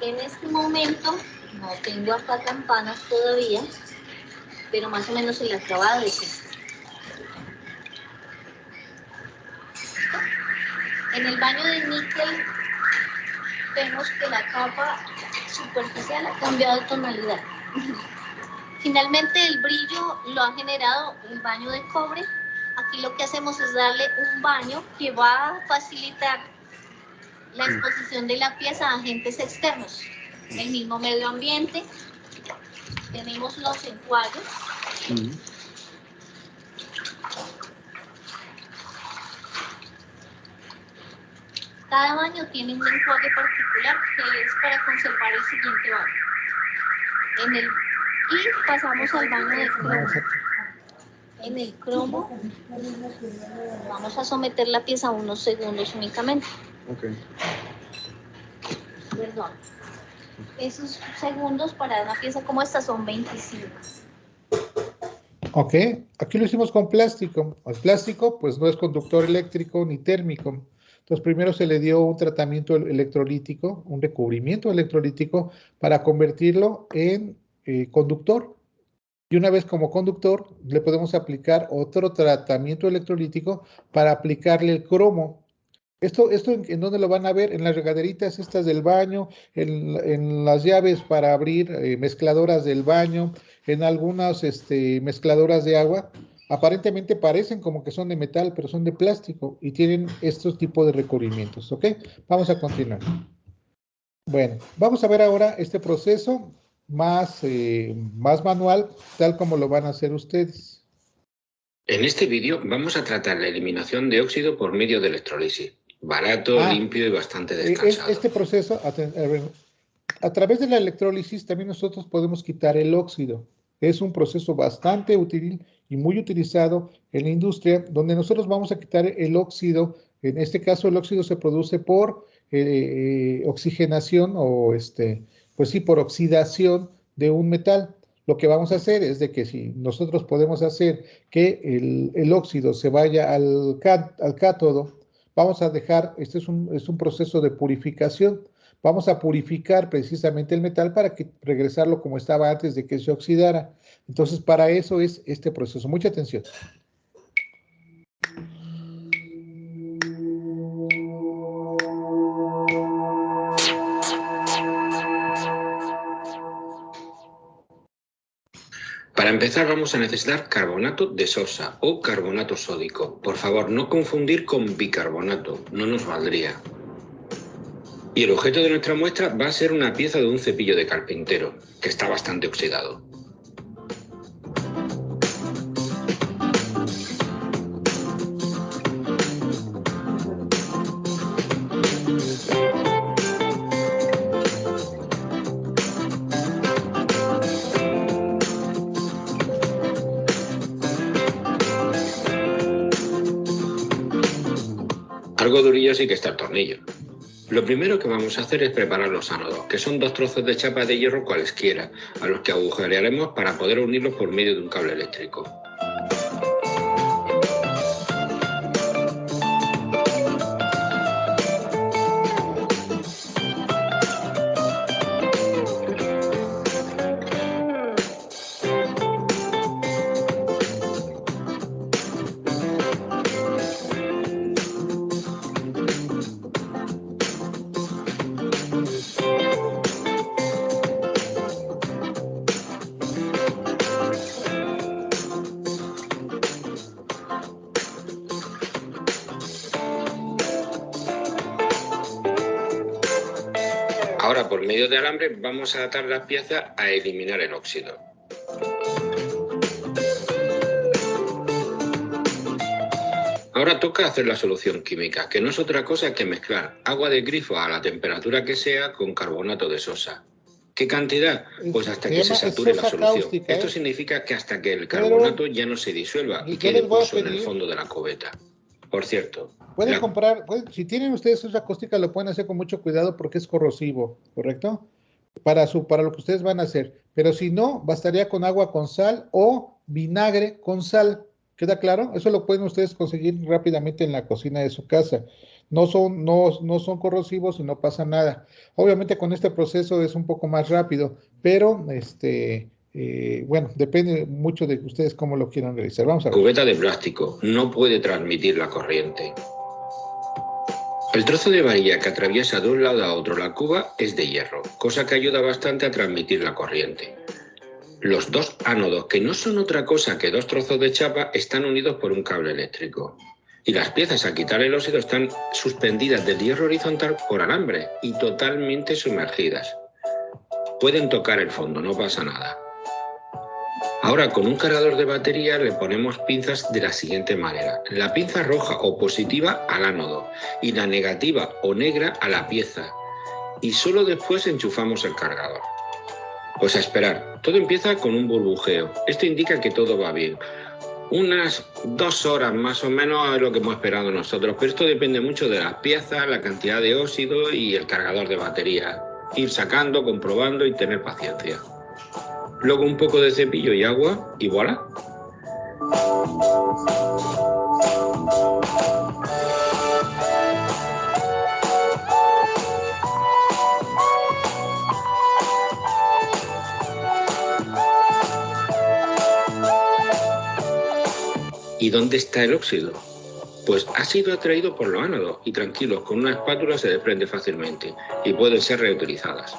En este momento no tengo acá campanas todavía, pero más o menos el acabado es este. En el baño de níquel vemos que la capa superficial ha cambiado de tonalidad. Finalmente el brillo lo ha generado el baño de cobre. Aquí lo que hacemos es darle un baño que va a facilitar la exposición de la pieza a agentes externos. El mismo medio ambiente. Tenemos los enjuagues. Cada baño tiene un enjuague particular que es para conservar el siguiente baño. Y pasamos al baño de cromo. En el cromo vamos a someter la pieza a unos segundos únicamente. Okay. Perdón. Esos segundos para una pieza como esta son 25. Ok, aquí lo hicimos con plástico. El plástico pues no es conductor eléctrico ni térmico. Entonces primero se le dio un tratamiento electrolítico, un recubrimiento electrolítico para convertirlo en conductor. Y una vez como conductor le podemos aplicar otro tratamiento electrolítico para aplicarle el cromo. Esto ¿en dónde lo van a ver? En las regaderitas estas del baño, en las llaves para abrir mezcladoras del baño, en algunas mezcladoras de agua. Aparentemente parecen como que son de metal, pero son de plástico y tienen estos tipos de recubrimientos, ¿ok? Vamos a continuar. Bueno, vamos a ver ahora este proceso más manual, tal como lo van a hacer ustedes. En este vídeo vamos a tratar la eliminación de óxido por medio de electrólisis. Barato, limpio y bastante descansado. Este proceso, a través de la electrólisis, también nosotros podemos quitar el óxido. Es un proceso bastante útil y muy utilizado en la industria, donde nosotros vamos a quitar el óxido. En este caso, el óxido se produce por oxigenación o, pues sí, por oxidación de un metal. Lo que vamos a hacer es de que si nosotros podemos hacer que el óxido se vaya al cátodo, vamos a dejar, es un proceso de purificación. Vamos a purificar precisamente el metal para que regresarlo como estaba antes de que se oxidara. Entonces, para eso es este proceso. Mucha atención. Para empezar vamos a necesitar carbonato de sosa o carbonato sódico. Por favor, no confundir con bicarbonato, no nos valdría. Y el objeto de nuestra muestra va a ser una pieza de un cepillo de carpintero, que está bastante oxidado. Algo durillo sí que está el tornillo. Lo primero que vamos a hacer es preparar los ánodos, que son 2 trozos de chapa de hierro cualesquiera, a los que agujerearemos para poder unirlos por medio de un cable eléctrico. medio de alambre vamos a atar las piezas a eliminar el óxido. Ahora toca hacer la solución química, que no es otra cosa que mezclar agua de grifo a la temperatura que sea con carbonato de sosa. ¿Qué cantidad? Pues hasta que se sature la solución. Esto significa que hasta que el carbonato ya no se disuelva y quede pozo en el fondo de la cubeta. Por cierto, pueden comprar, si tienen ustedes sosa cáustica, lo pueden hacer con mucho cuidado porque es corrosivo, ¿correcto? Para lo que ustedes van a hacer. Pero si no, bastaría con agua con sal o vinagre con sal. ¿Queda claro? Eso lo pueden ustedes conseguir rápidamente en la cocina de su casa. No son corrosivos y no pasa nada. Obviamente con este proceso es un poco más rápido, pero bueno, depende mucho de ustedes cómo lo quieran realizar. Vamos a ver. Cubeta de plástico no puede transmitir la corriente. El trozo de varilla que atraviesa de un lado a otro la cuba es de hierro, cosa que ayuda bastante a transmitir la corriente. Los dos ánodos, que no son otra cosa que dos trozos de chapa, están unidos por un cable eléctrico. Y las piezas a quitar el óxido están suspendidas del hierro horizontal por alambre y totalmente sumergidas. Pueden tocar el fondo, no pasa nada. Ahora con un cargador de batería le ponemos pinzas de la siguiente manera. La pinza roja o positiva al ánodo y la negativa o negra a la pieza. Y solo después enchufamos el cargador. Pues a esperar. Todo empieza con un burbujeo. Esto indica que todo va bien. Unas 2 horas más o menos es lo que hemos esperado nosotros, pero esto depende mucho de las piezas, la cantidad de óxido y el cargador de batería. Ir sacando, comprobando y tener paciencia. Luego un poco de cepillo y agua y voilà. ¿Y dónde está el óxido? Pues ha sido atraído por los ánodos y tranquilos, con una espátula se desprende fácilmente y pueden ser reutilizadas.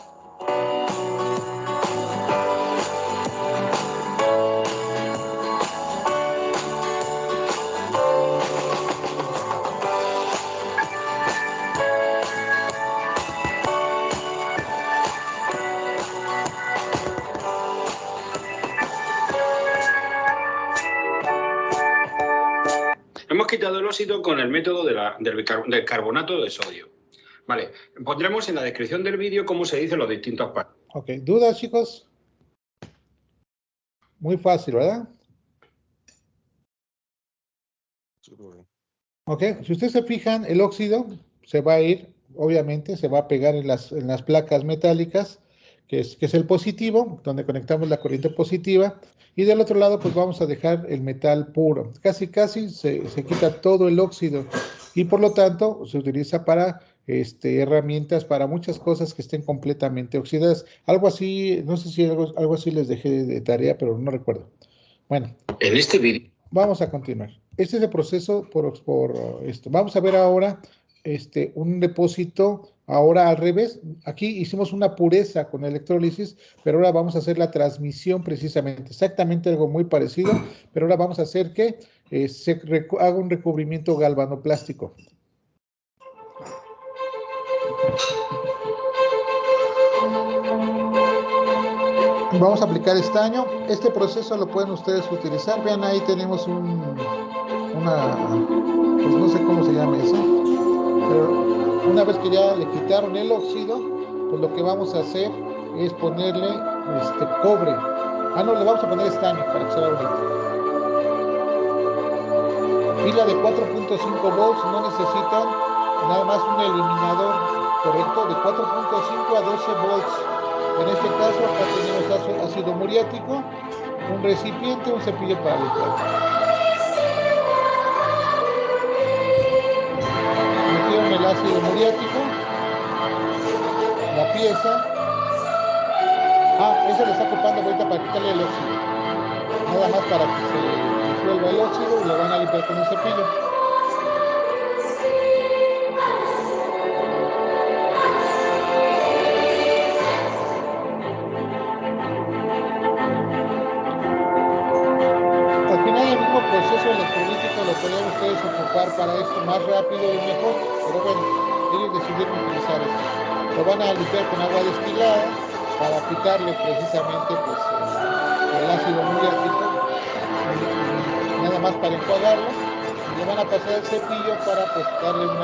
Hemos quitado el óxido con el método del carbonato de sodio. Vale, pondremos en la descripción del vídeo cómo se dicen los distintos pasos. Ok, ¿dudas, chicos? Muy fácil, ¿verdad? Ok, si ustedes se fijan, el óxido se va a ir, obviamente, se va a pegar en las placas metálicas, que es el positivo, donde conectamos la corriente positiva, y del otro lado, pues vamos a dejar el metal puro. Casi se quita todo el óxido, y por lo tanto, se utiliza para herramientas, para muchas cosas que estén completamente oxidadas. Algo así, no sé si algo así les dejé de tarea, pero no recuerdo. Bueno. En este vídeo. Vamos a continuar. Este es el proceso por esto. Vamos a ver ahora un depósito, ahora al revés. Aquí hicimos una pureza con electrólisis, pero ahora vamos a hacer la transmisión precisamente. Exactamente algo muy parecido, pero ahora vamos a hacer que se haga un recubrimiento galvanoplástico. Vamos a aplicar estaño. Este proceso lo pueden ustedes utilizar. Vean, ahí tenemos pues no sé cómo se llama eso. Pero una vez que ya le quitaron el óxido, pues lo que vamos a hacer es ponerle cobre. No, le vamos a poner estaño para que sea bonito. Pila de 4.5 volts, no necesitan nada más un eliminador, correcto, de 4.5 a 12 volts. En este caso, acá tenemos ácido muriático, un recipiente, un cepillo para limpiar. Metieron el ácido muriático, la pieza. Eso le está ocupando ahorita para quitarle el óxido. Nada más para que se disuelva el óxido y lo van a limpiar con un cepillo. Proceso electrolítico lo podrían ustedes ocupar para esto más rápido y mejor, pero bueno, ellos decidieron utilizar esto. lo van a limpiar con agua destilada para aplicarle precisamente pues, el ácido muriático, nada más para enjuagarlo, y le van a pasar el cepillo para pues, darle un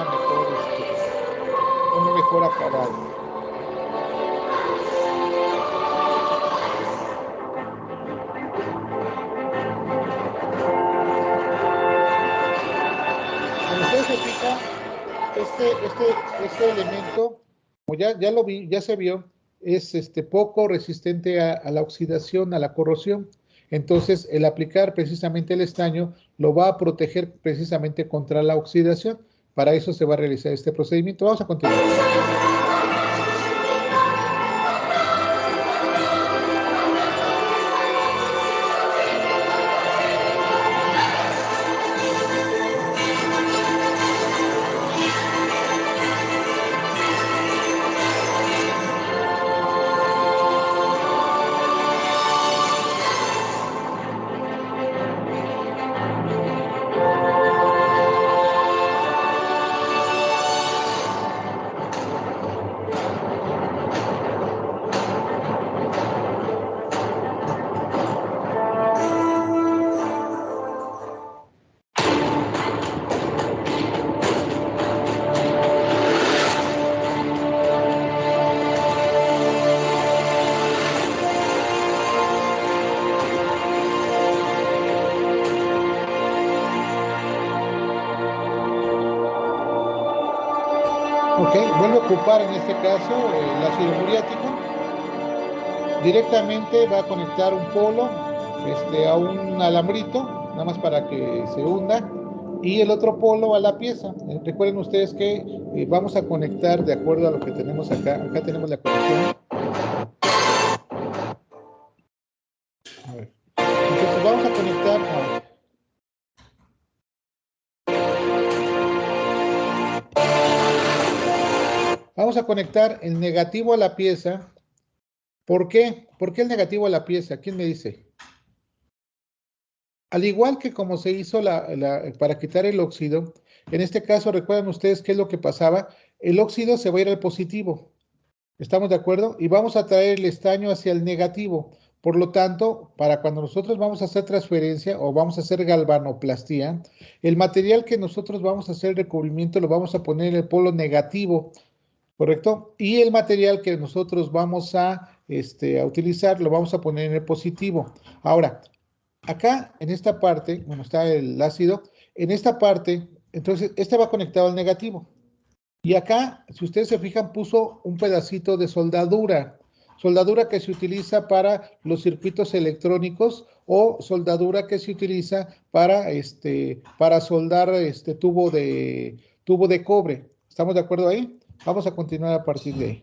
mejor acabado. Cuando ustedes se fijan, este elemento, como ya se vio, es poco resistente a la oxidación, a la corrosión. Entonces, el aplicar precisamente el estaño lo va a proteger precisamente contra la oxidación. Para eso se va a realizar este procedimiento. Vamos a continuar. Vuelve a ocupar en este caso el ácido muriático. Directamente va a conectar un polo a un alambrito, nada más para que se hunda, y el otro polo a la pieza. Recuerden ustedes que vamos a conectar de acuerdo a lo que tenemos acá. Acá tenemos la conexión. A ver. Entonces vamos a conectar Vamos a conectar el negativo a la pieza. ¿Por qué? ¿Por qué el negativo a la pieza? ¿Quién me dice? Al igual que como se hizo para quitar el óxido, en este caso, recuerdan ustedes qué es lo que pasaba. El óxido se va a ir al positivo. ¿Estamos de acuerdo? Y vamos a traer el estaño hacia el negativo. Por lo tanto, para cuando nosotros vamos a hacer transferencia o vamos a hacer galvanoplastía, el material que nosotros vamos a hacer el recubrimiento lo vamos a poner en el polo negativo. ¿Correcto? Y el material que nosotros vamos a utilizar lo vamos a poner en el positivo. Ahora, acá en esta parte, bueno, está el ácido, en esta parte, entonces, va conectado al negativo. Y acá, si ustedes se fijan, puso un pedacito de soldadura. Soldadura que se utiliza para los circuitos electrónicos o soldadura que se utiliza para soldar tubo de cobre. ¿Estamos de acuerdo ahí? Vamos a continuar a partir de ahí.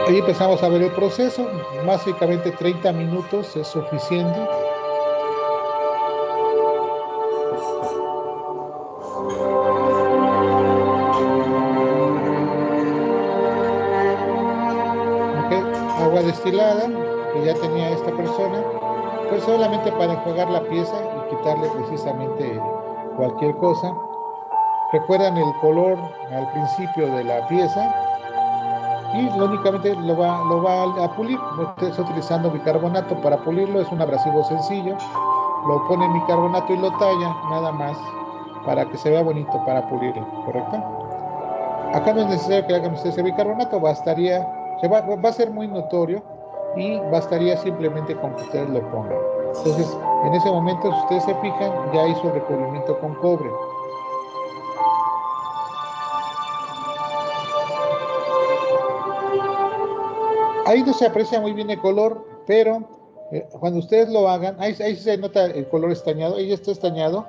Ahí empezamos a ver el proceso. Básicamente 30 minutos es suficiente. Okay. Agua destilada que ya tenía esta persona. Pues solamente para enjuagar la pieza y quitarle precisamente cualquier cosa. Recuerdan el color al principio de la pieza y únicamente lo va a pulir. No estés utilizando bicarbonato para pulirlo, es un abrasivo sencillo. Lo pone en bicarbonato y lo talla, nada más, para que se vea bonito para pulirlo, ¿correcto? Acá no es necesario que hagan ustedes el bicarbonato, va a ser muy notorio. Y bastaría simplemente con que ustedes lo pongan. Entonces, en ese momento, si ustedes se fijan, ya hizo el recubrimiento con cobre. Ahí no se aprecia muy bien el color, pero cuando ustedes lo hagan, ahí se nota el color estañado, ahí ya está estañado,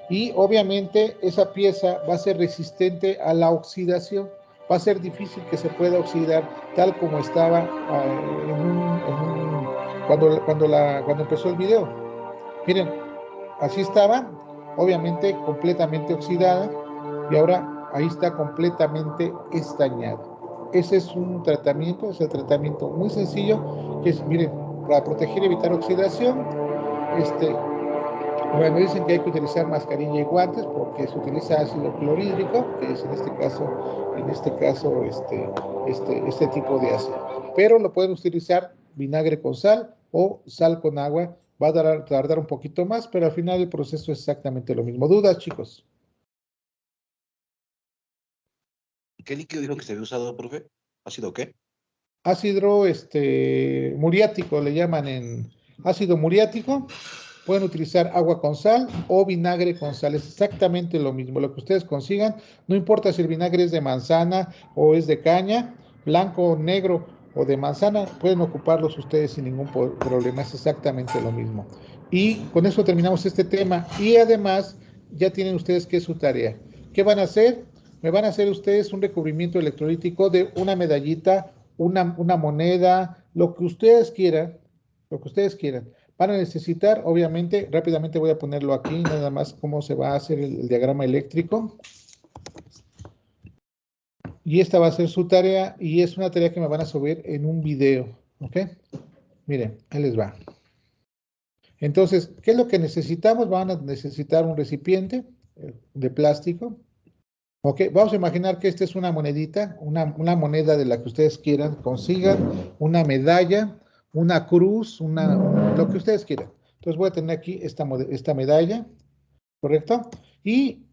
y obviamente esa pieza va a ser resistente a la oxidación. Va a ser difícil que se pueda oxidar tal como estaba cuando empezó el video. Miren, así estaba, obviamente completamente oxidada, y ahora ahí está completamente estañado. Ese es un tratamiento, es el tratamiento muy sencillo, que es, miren, para proteger y evitar oxidación, Bueno, dicen que hay que utilizar mascarilla y guantes porque se utiliza ácido clorhídrico, que es en este caso, este tipo de ácido. Pero lo pueden utilizar vinagre con sal o sal con agua. Va a tardar un poquito más, pero al final el proceso es exactamente lo mismo. ¿Dudas, chicos? ¿Qué líquido dijo que se había usado, profe? ¿Ácido qué? Ácido muriático, le llaman en ácido muriático. Pueden utilizar agua con sal o vinagre con sal. Es exactamente lo mismo, lo que ustedes consigan. No importa si el vinagre es de manzana o es de caña, blanco, negro o de manzana, pueden ocuparlos ustedes sin ningún problema. Es exactamente lo mismo. Y con eso terminamos este tema. Y además, ya tienen ustedes que es su tarea. ¿Qué van a hacer? Me van a hacer ustedes un recubrimiento electrolítico de una medallita, una moneda, lo que ustedes quieran, Van a necesitar, obviamente, rápidamente voy a ponerlo aquí, nada más cómo se va a hacer el diagrama eléctrico. Y esta va a ser su tarea, y es una tarea que me van a subir en un video, ¿ok? Miren, ahí les va. Entonces, ¿qué es lo que necesitamos? Van a necesitar un recipiente de plástico. Ok, vamos a imaginar que esta es una monedita, una moneda de la que ustedes quieran, consigan, una medalla, una cruz, lo que ustedes quieran. Entonces voy a tener aquí esta medalla, ¿correcto? Y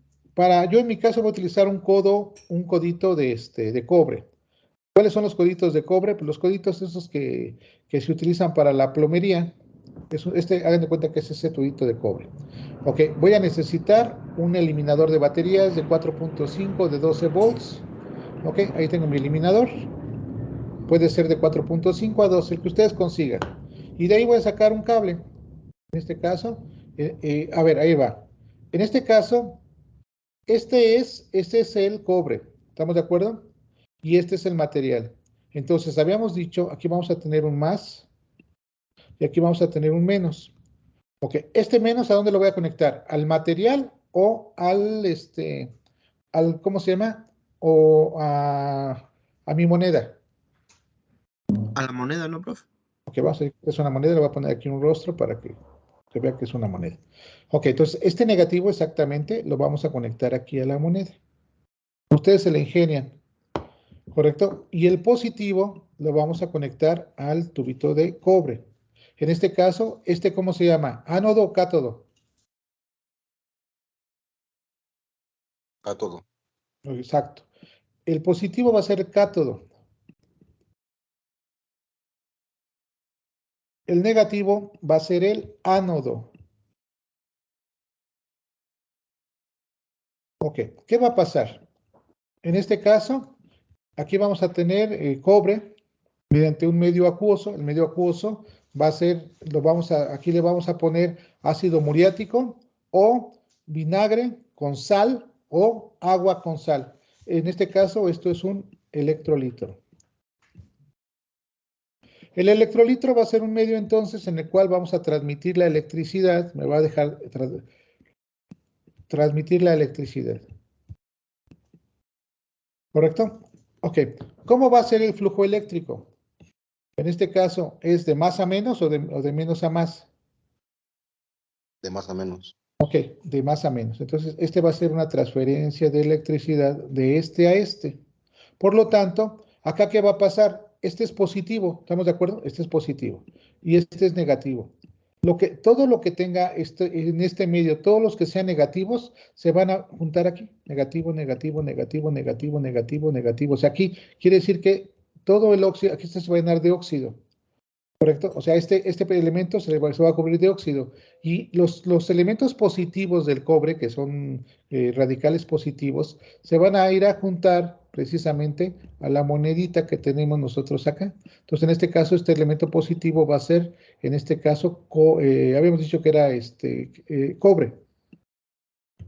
yo en mi caso voy a utilizar un codito de cobre. ¿Cuáles son los coditos de cobre? Pues los coditos esos que se utilizan para la plomería. Hagan de cuenta que es ese tubito de cobre. Ok, voy a necesitar un eliminador de baterías de 4.5 de 12 volts. Ok, ahí tengo mi eliminador. Puede ser de 4.5 a 12, el que ustedes consigan. Y de ahí voy a sacar un cable. En este caso, a ver, ahí va. En este caso, este es el cobre. ¿Estamos de acuerdo? Y este es el material. Entonces, habíamos dicho, aquí vamos a tener un más y aquí vamos a tener un menos. Ok, este menos, ¿a dónde lo voy a conectar? ¿Al material o ¿cómo se llama? O a mi moneda. A la moneda, ¿no, profe? Ok, vamos a decir que es una moneda, le voy a poner aquí un rostro para que se vea que es una moneda. Ok, entonces este negativo exactamente lo vamos a conectar aquí a la moneda. Ustedes se le ingenian, ¿correcto? Y el positivo lo vamos a conectar al tubito de cobre. En este caso, ¿cómo se llama? ¿Ánodo o cátodo? Cátodo. Exacto. El positivo va a ser el cátodo. El negativo va a ser el ánodo. Ok, ¿qué va a pasar? En este caso, aquí vamos a tener cobre mediante un medio acuoso. El medio acuoso va a ser, aquí le vamos a poner ácido muriático o vinagre con sal o agua con sal. En este caso, esto es un electrolitro. El electrolitro va a ser un medio entonces en el cual vamos a transmitir la electricidad. Me va a dejar transmitir la electricidad. ¿Correcto? Ok. ¿Cómo va a ser el flujo eléctrico? En este caso, ¿es de más a menos o de menos a más? De más a menos. Ok, de más a menos. Entonces, va a ser una transferencia de electricidad de este a este. Por lo tanto, acá ¿qué va a pasar? Este es positivo, ¿estamos de acuerdo? Este es positivo y este es negativo. Todo lo que tenga en este medio, todos los que sean negativos, se van a juntar aquí. Negativo, negativo, negativo, negativo, negativo, negativo. O sea, aquí quiere decir que todo el óxido, aquí se va a llenar de óxido. ¿Correcto? O sea, este elemento se va a cubrir de óxido. Y los elementos positivos del cobre, que son radicales positivos, se van a ir a juntar precisamente a la monedita que tenemos nosotros acá. Entonces, en este caso, este elemento positivo va a ser, en este caso, habíamos dicho que era cobre.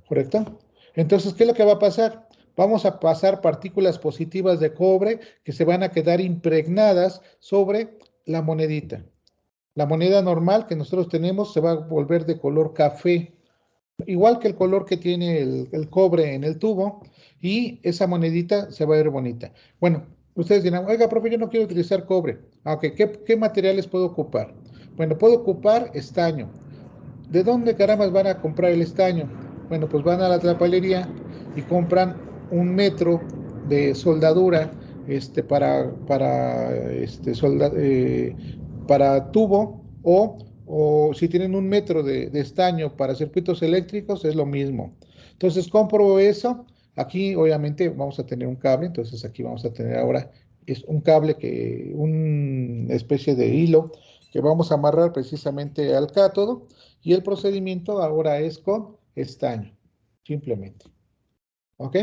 ¿Correcto? Entonces, ¿qué es lo que va a pasar? Vamos a pasar partículas positivas de cobre que se van a quedar impregnadas sobre la monedita. La moneda normal que nosotros tenemos se va a volver de color café, igual que el color que tiene el cobre en el tubo, y esa monedita se va a ver bonita. Bueno, ustedes dirán, oiga, profe, yo no quiero utilizar cobre. Ok, ¿qué materiales puedo ocupar? Bueno, puedo ocupar estaño. ¿de dónde carambas van a comprar el estaño? Bueno, pues van a la tlapalería y compran 1 metro de soldadura para tubo, o si tienen 1 metro de estaño para circuitos eléctricos, es lo mismo. Entonces compro eso. Aquí obviamente vamos a tener un cable, entonces aquí vamos a tener ahora es un cable, una especie de hilo que vamos a amarrar precisamente al cátodo, y el procedimiento ahora es con estaño, simplemente. ¿Ok?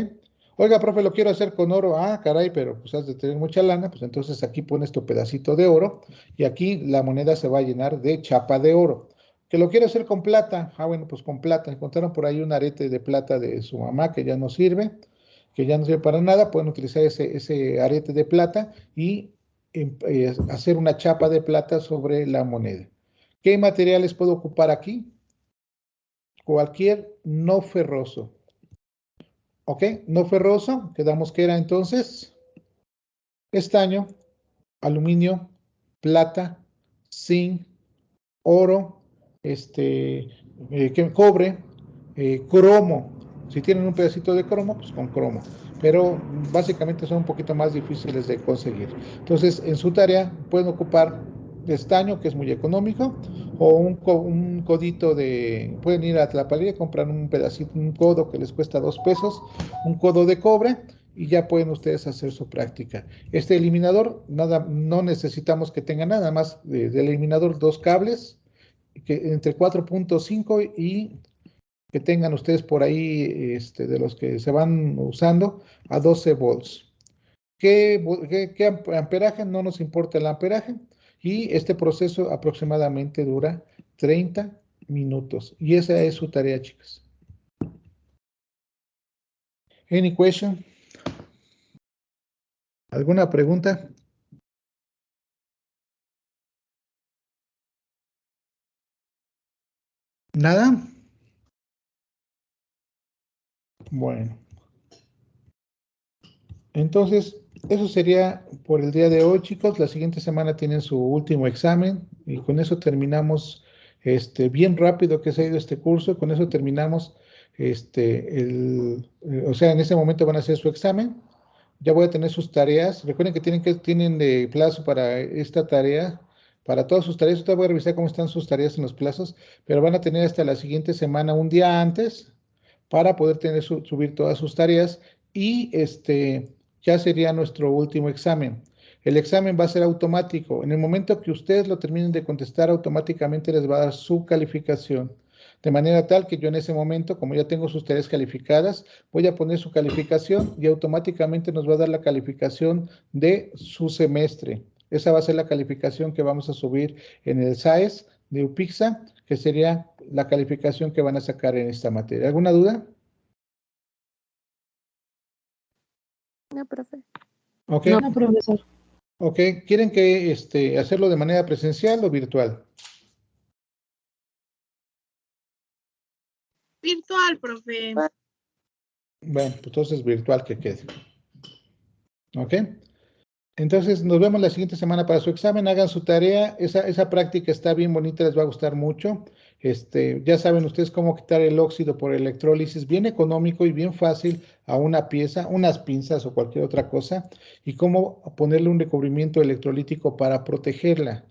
Oiga, profe, lo quiero hacer con oro. Ah, caray, pero pues has de tener mucha lana. Pues entonces aquí pones tu pedacito de oro y aquí la moneda se va a llenar de chapa de oro. ¿Que lo quiero hacer con plata? Ah, bueno, pues con plata. Encontraron por ahí un arete de plata de su mamá que ya no sirve para nada. Pueden utilizar ese arete de plata y hacer una chapa de plata sobre la moneda. ¿Qué materiales puedo ocupar aquí? Cualquier no ferroso. ¿Ok? No ferroso, quedamos que era entonces estaño, aluminio, plata, zinc, oro, cobre, cromo. Si tienen un pedacito de cromo, pues con cromo. Pero básicamente son un poquito más difíciles de conseguir. Entonces, en su tarea pueden ocupar estaño, que es muy económico, o un codito pueden ir a Tlapalería y comprar un pedacito, un codo que les cuesta 2 pesos, un codo de cobre, y ya pueden ustedes hacer su práctica. Este eliminador, no necesitamos que tenga nada más del eliminador 2 cables, entre 4.5 y que tengan ustedes por ahí, de los que se van usando, a 12 volts. ¿Qué amperaje? No nos importa el amperaje. Y este proceso aproximadamente dura 30 minutos. Y esa es su tarea, chicas. Any question? ¿Alguna pregunta? ¿Nada? Bueno. Entonces, eso sería por el día de hoy, chicos. La siguiente semana tienen su último examen y con eso terminamos bien rápido que se ha ido este curso. Con eso terminamos o sea, en ese momento van a hacer su examen. Ya voy a tener sus tareas. Recuerden que tienen de plazo para esta tarea, para todas sus tareas. Ahorita voy a revisar cómo están sus tareas en los plazos, pero van a tener hasta la siguiente semana, un día antes, para poder subir todas sus tareas y ya sería nuestro último examen. El examen va a ser automático. En el momento que ustedes lo terminen de contestar, automáticamente les va a dar su calificación. De manera tal que yo en ese momento, como ya tengo sus tareas calificadas, voy a poner su calificación y automáticamente nos va a dar la calificación de su semestre. Esa va a ser la calificación que vamos a subir en el SAES de UPIXA, que sería la calificación que van a sacar en esta materia. ¿Alguna duda? No, profe. Ok. No, profesor. Ok. ¿Quieren que hacerlo de manera presencial o virtual? Virtual, profe. Bueno, pues entonces virtual que quede. Ok. Entonces nos vemos la siguiente semana para su examen. Hagan su tarea. Esa práctica está bien bonita, les va a gustar mucho. Ya saben ustedes cómo quitar el óxido por electrólisis, bien económico y bien fácil a una pieza, unas pinzas o cualquier otra cosa, y cómo ponerle un recubrimiento electrolítico para protegerla,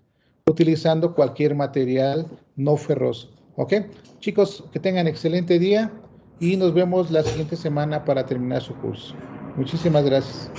utilizando cualquier material no ferroso. ¿Ok? Chicos, que tengan excelente día y nos vemos la siguiente semana para terminar su curso. Muchísimas gracias.